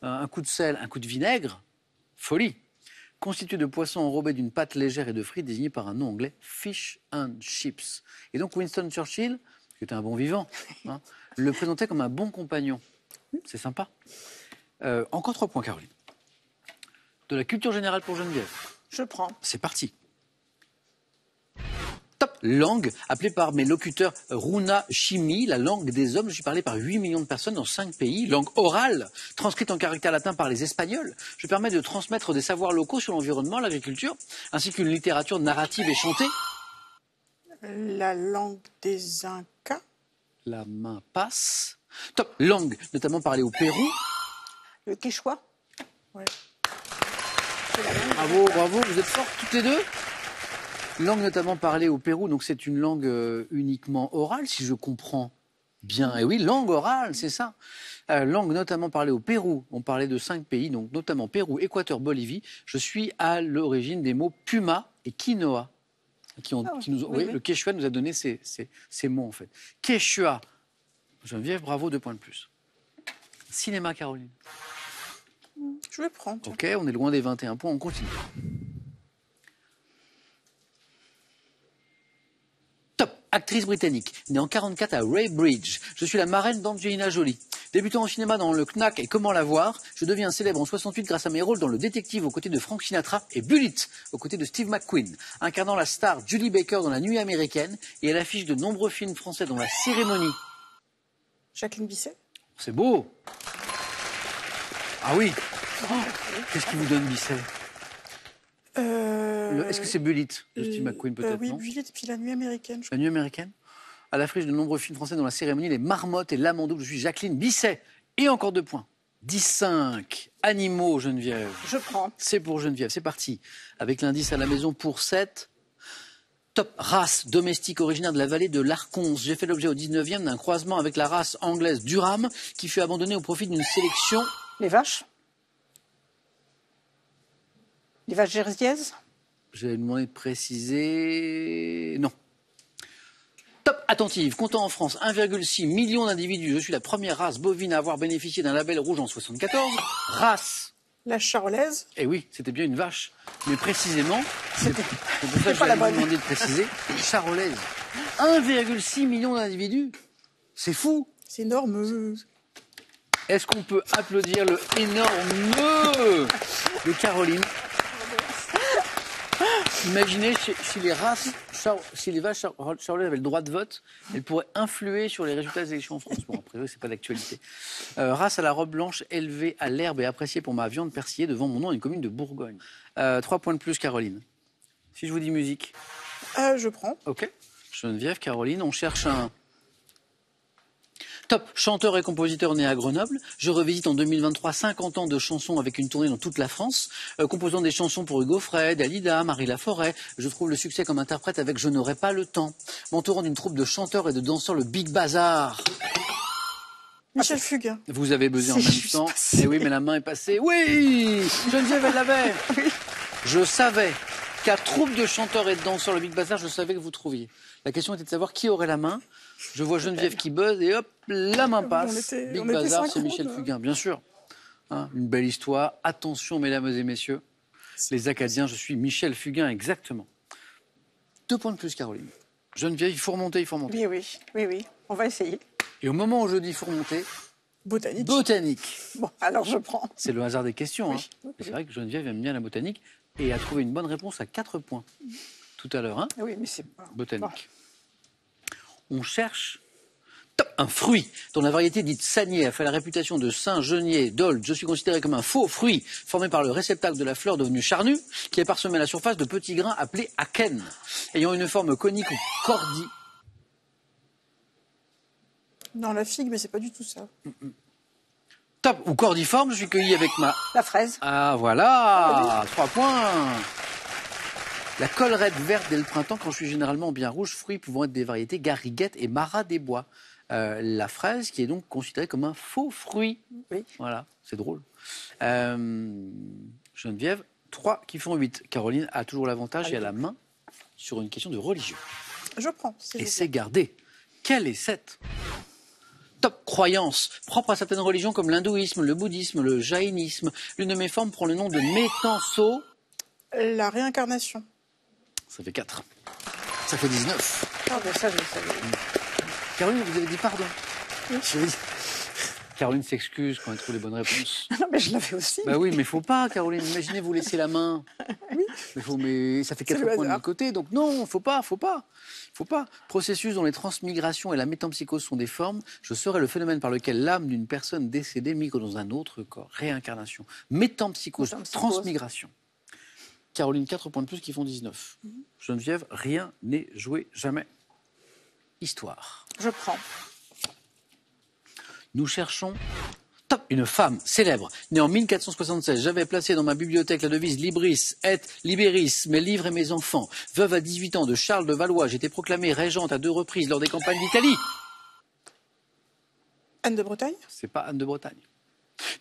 Un coup de sel, un coup de vinaigre, folie. Constitué de poissons enrobés d'une pâte légère et de frites, désigné par un nom anglais, fish and chips. Et donc, Winston Churchill, qui était un bon vivant, le présentait comme un bon compagnon. C'est sympa. Encore 3 points, Caroline. De la culture générale pour Geneviève. Je prends. C'est parti. Top langue, appelée par mes locuteurs Runa Chimi, la langue des hommes. Je suis parlé par 8 millions de personnes dans 5 pays. Langue orale, transcrite en caractère latin par les Espagnols. Je permets de transmettre des savoirs locaux sur l'environnement, l'agriculture, ainsi qu'une littérature narrative et chantée. La langue des Incas. La main passe. Top langue, notamment parlée au Pérou. Le quechua. Ouais. Bravo, bravo, vous êtes fortes toutes les deux. Langue notamment parlée au Pérou, donc c'est une langue uniquement orale, si je comprends bien. Et oui, langue orale, c'est ça. Langue notamment parlée au Pérou. On parlait de 5 pays, donc notamment Pérou, Équateur, Bolivie. Je suis à l'origine des mots puma et quinoa. Le quechua nous a donné ces mots, en fait. Quechua. Geneviève, bravo, 2 points de plus. Cinéma, Caroline. Je vais prendre. Ok, on est loin des 21 points, on continue. Top, actrice britannique, née en 1944 à Weybridge. Je suis la marraine d'Angelina Jolie. Débutant au cinéma dans Le Knack et Comment la voir, je deviens célèbre en 68 grâce à mes rôles dans Le Détective aux côtés de Frank Sinatra et Bullitt aux côtés de Steve McQueen, incarnant la star Julie Baker dans La Nuit américaine et à l'affiche de nombreux films français dont La Cérémonie. Jacqueline Bisset. C'est beau. Ah oui. Qu'est-ce qui vous donne Bisset? Est-ce que c'est Bullitt de Steve McQueen peut-être? Oui, Bullitt et puis La Nuit américaine. La Nuit américaine. À l'affiche de nombreux films français dont La Cérémonie, Les Marmottes et L'Amant double. Je suis Jacqueline Bisset. Et encore 2 points. 10-5. Animaux, Geneviève. Je prends. C'est pour Geneviève. C'est parti. Avec l'indice à la maison pour 7. Top race domestique originaire de la vallée de l'Arconce. J'ai fait l'objet au 19e d'un croisement avec la race anglaise Durham qui fut abandonnée au profit d'une sélection. Les vaches. Les vaches jersiaises. J'ai demandé de préciser. Non. Top attentive, comptant en France 1,6 million d'individus. Je suis la première race bovine à avoir bénéficié d'un label rouge en 1974. Race La charolaise. Eh oui, c'était bien une vache. Mais précisément, c'est pour ça que pas la j'avais bonne. demandé de préciser, charolaise. 1,6 million d'individus. C'est fou. C'est énorme. Est-ce qu'on peut applaudir le énorme de Caroline? Imaginez si les races, si les vaches charolaises avaient le droit de vote, elles pourraient influer sur les résultats des élections en France. Bon, après, c'est pas d'actualité. Race à la robe blanche, élevée à l'herbe et appréciée pour ma viande persillée devant mon nom, une commune de Bourgogne. 3 points de plus, Caroline. Si je vous dis musique. Je prends. Ok. Geneviève, Caroline, on cherche un... Top, chanteur et compositeur né à Grenoble. Je revisite en 2023 50 ans de chansons avec une tournée dans toute la France, composant des chansons pour Hugo Frey, Dalida, Marie Laforêt. Je trouve le succès comme interprète avec Je n'aurai pas le temps. M'entourant d'une troupe de chanteurs et de danseurs, le Big Bazar. Michel Fugain. Vous avez buzzé en même temps. Eh oui, mais la main est passée. Oui, Geneviève, elle l'avait. Oui. Je savais qu'à troupe de chanteurs et de danseurs, le Big Bazar, je savais que vous trouviez. La question était de savoir qui aurait la main. Je vois Geneviève qui buzz et hop, la main passe. Big Bazar, c'est Michel Fugain, bien sûr. Hein, une belle histoire. Attention, mesdames et messieurs. Les Acadiens, je suis Michel Fugain, exactement. 2 points de plus, Caroline. Geneviève, il faut remonter, il faut remonter. Oui. On va essayer. Et au moment où je dis il faut remonter, Botanique. botanique. Bon, alors je prends. C'est le hasard des questions. Oui. Hein. C'est vrai que Geneviève aime bien la botanique et a trouvé une bonne réponse à 4 points tout à l'heure. Hein. Oui, mais c'est... Botanique. On cherche un fruit dont la variété dite sagnier a fait la réputation de Saint-Genier, d'Old. Je suis considéré comme un faux fruit formé par le réceptacle de la fleur devenue charnue qui est parsemé à la surface de petits grains appelés akènes, ayant une forme conique ou cordie. Non, la figue, mais c'est pas du tout ça. Top ou cordiforme, je suis cueilli avec ma... La fraise. Ah voilà, 3 points. La collerette verte dès le printemps, quand je suis généralement bien rouge, fruits pouvant être des variétés gariguette et marat des bois. La fraise, qui est donc considérée comme un faux fruit. Oui. Voilà, c'est drôle. Geneviève, 3 qui font 8. Caroline a toujours l'avantage et a la main sur une question de religion. Je prends. Et c'est gardé. Quelle est cette top croyance propre à certaines religions comme l'hindouisme, le bouddhisme, le jaïnisme? L'une de mes formes prend le nom de métanso. La réincarnation. Ça fait 4. Ça fait 19. Ah, ben ça, je le savais. Caroline, vous avez dit pardon. Oui. Caroline s'excuse quand elle trouve les bonnes réponses. Non, mais je l'avais aussi. Bah oui, mais faut pas, Caroline. Imaginez, vous laissez la main. Oui. Mais ça fait 4 points de l'autre côté. Donc non, faut pas. Processus dont les transmigrations et la métempsychose sont des formes. Je serai le phénomène par lequel l'âme d'une personne décédée migre dans un autre corps. Réincarnation. Métempsychose. Transmigration. Caroline, 4 points de plus qui font 19. Geneviève, rien n'est joué jamais. Histoire. Je prends. Nous cherchons une femme célèbre, née en 1476. J'avais placé dans ma bibliothèque la devise Libris et Liberis, mes livres et mes enfants. Veuve à 18 ans de Charles de Valois, j'ai été proclamée régente à 2 reprises lors des campagnes d'Italie. Anne de Bretagne. C'est pas Anne de Bretagne.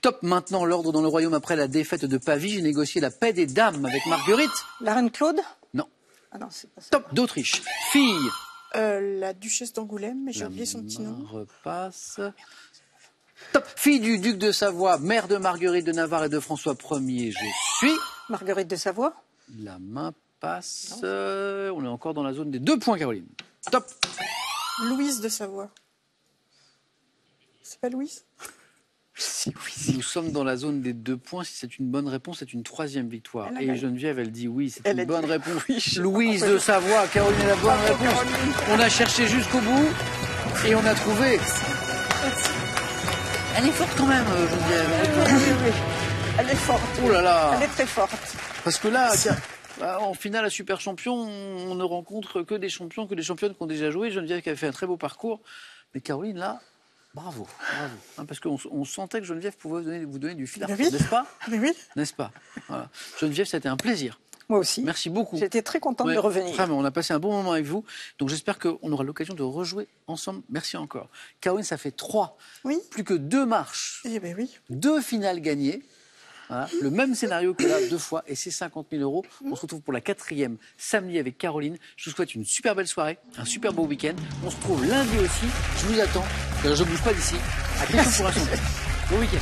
Top, maintenant l'ordre dans le royaume après la défaite de Pavie. J'ai négocié la paix des dames avec Marguerite. La reine Claude? Non. Ah non, c'est pas ça. Top, d'Autriche. Fille. La duchesse d'Angoulême, mais j'ai oublié son petit nom. Repasse. Top, fille du duc de Savoie, mère de Marguerite de Navarre et de François Ier. Je suis. Marguerite de Savoie? La main passe. On est encore dans la zone des 2 points, Caroline. Top. Louise de Savoie. C'est pas Louise? Nous sommes dans la zone des 2 points. Si c'est une bonne réponse, c'est une 3e victoire. Et Geneviève, elle dit oui, c'est une bonne réponse. Louise de Savoie, Caroline est la bonne réponse. On a cherché jusqu'au bout et on a trouvé. Elle est forte quand même, Geneviève. Oui. Elle est forte. Oh là là. Elle est très forte. Parce que là, en finale à Super Champion, on ne rencontre que des champions, que des championnes qui ont déjà joué. Geneviève qui a fait un très beau parcours. Mais Caroline, là, bravo. Hein, parce qu'on sentait que Geneviève pouvait vous donner du fil à retordre, n'est-ce pas? Oui. N'est-ce pas? Voilà. Geneviève, ça a été un plaisir. Moi aussi. Merci beaucoup. J'étais très contente de revenir. Vraiment, on a passé un bon moment avec vous. Donc j'espère qu'on aura l'occasion de rejouer ensemble. Merci encore. Caroline, ça fait 3. Oui. Plus que 2 marches. Eh bien oui. 2 finales gagnées. Voilà. Le même scénario que là, 2 fois. Et c'est 50 000 €. On se retrouve pour la 4e samedi avec Caroline. Je vous souhaite une super belle soirée, un super beau week-end. On se retrouve lundi aussi. Je vous attends. Je ne bouge pas d'ici. À bientôt pour un champion. Bon week-end.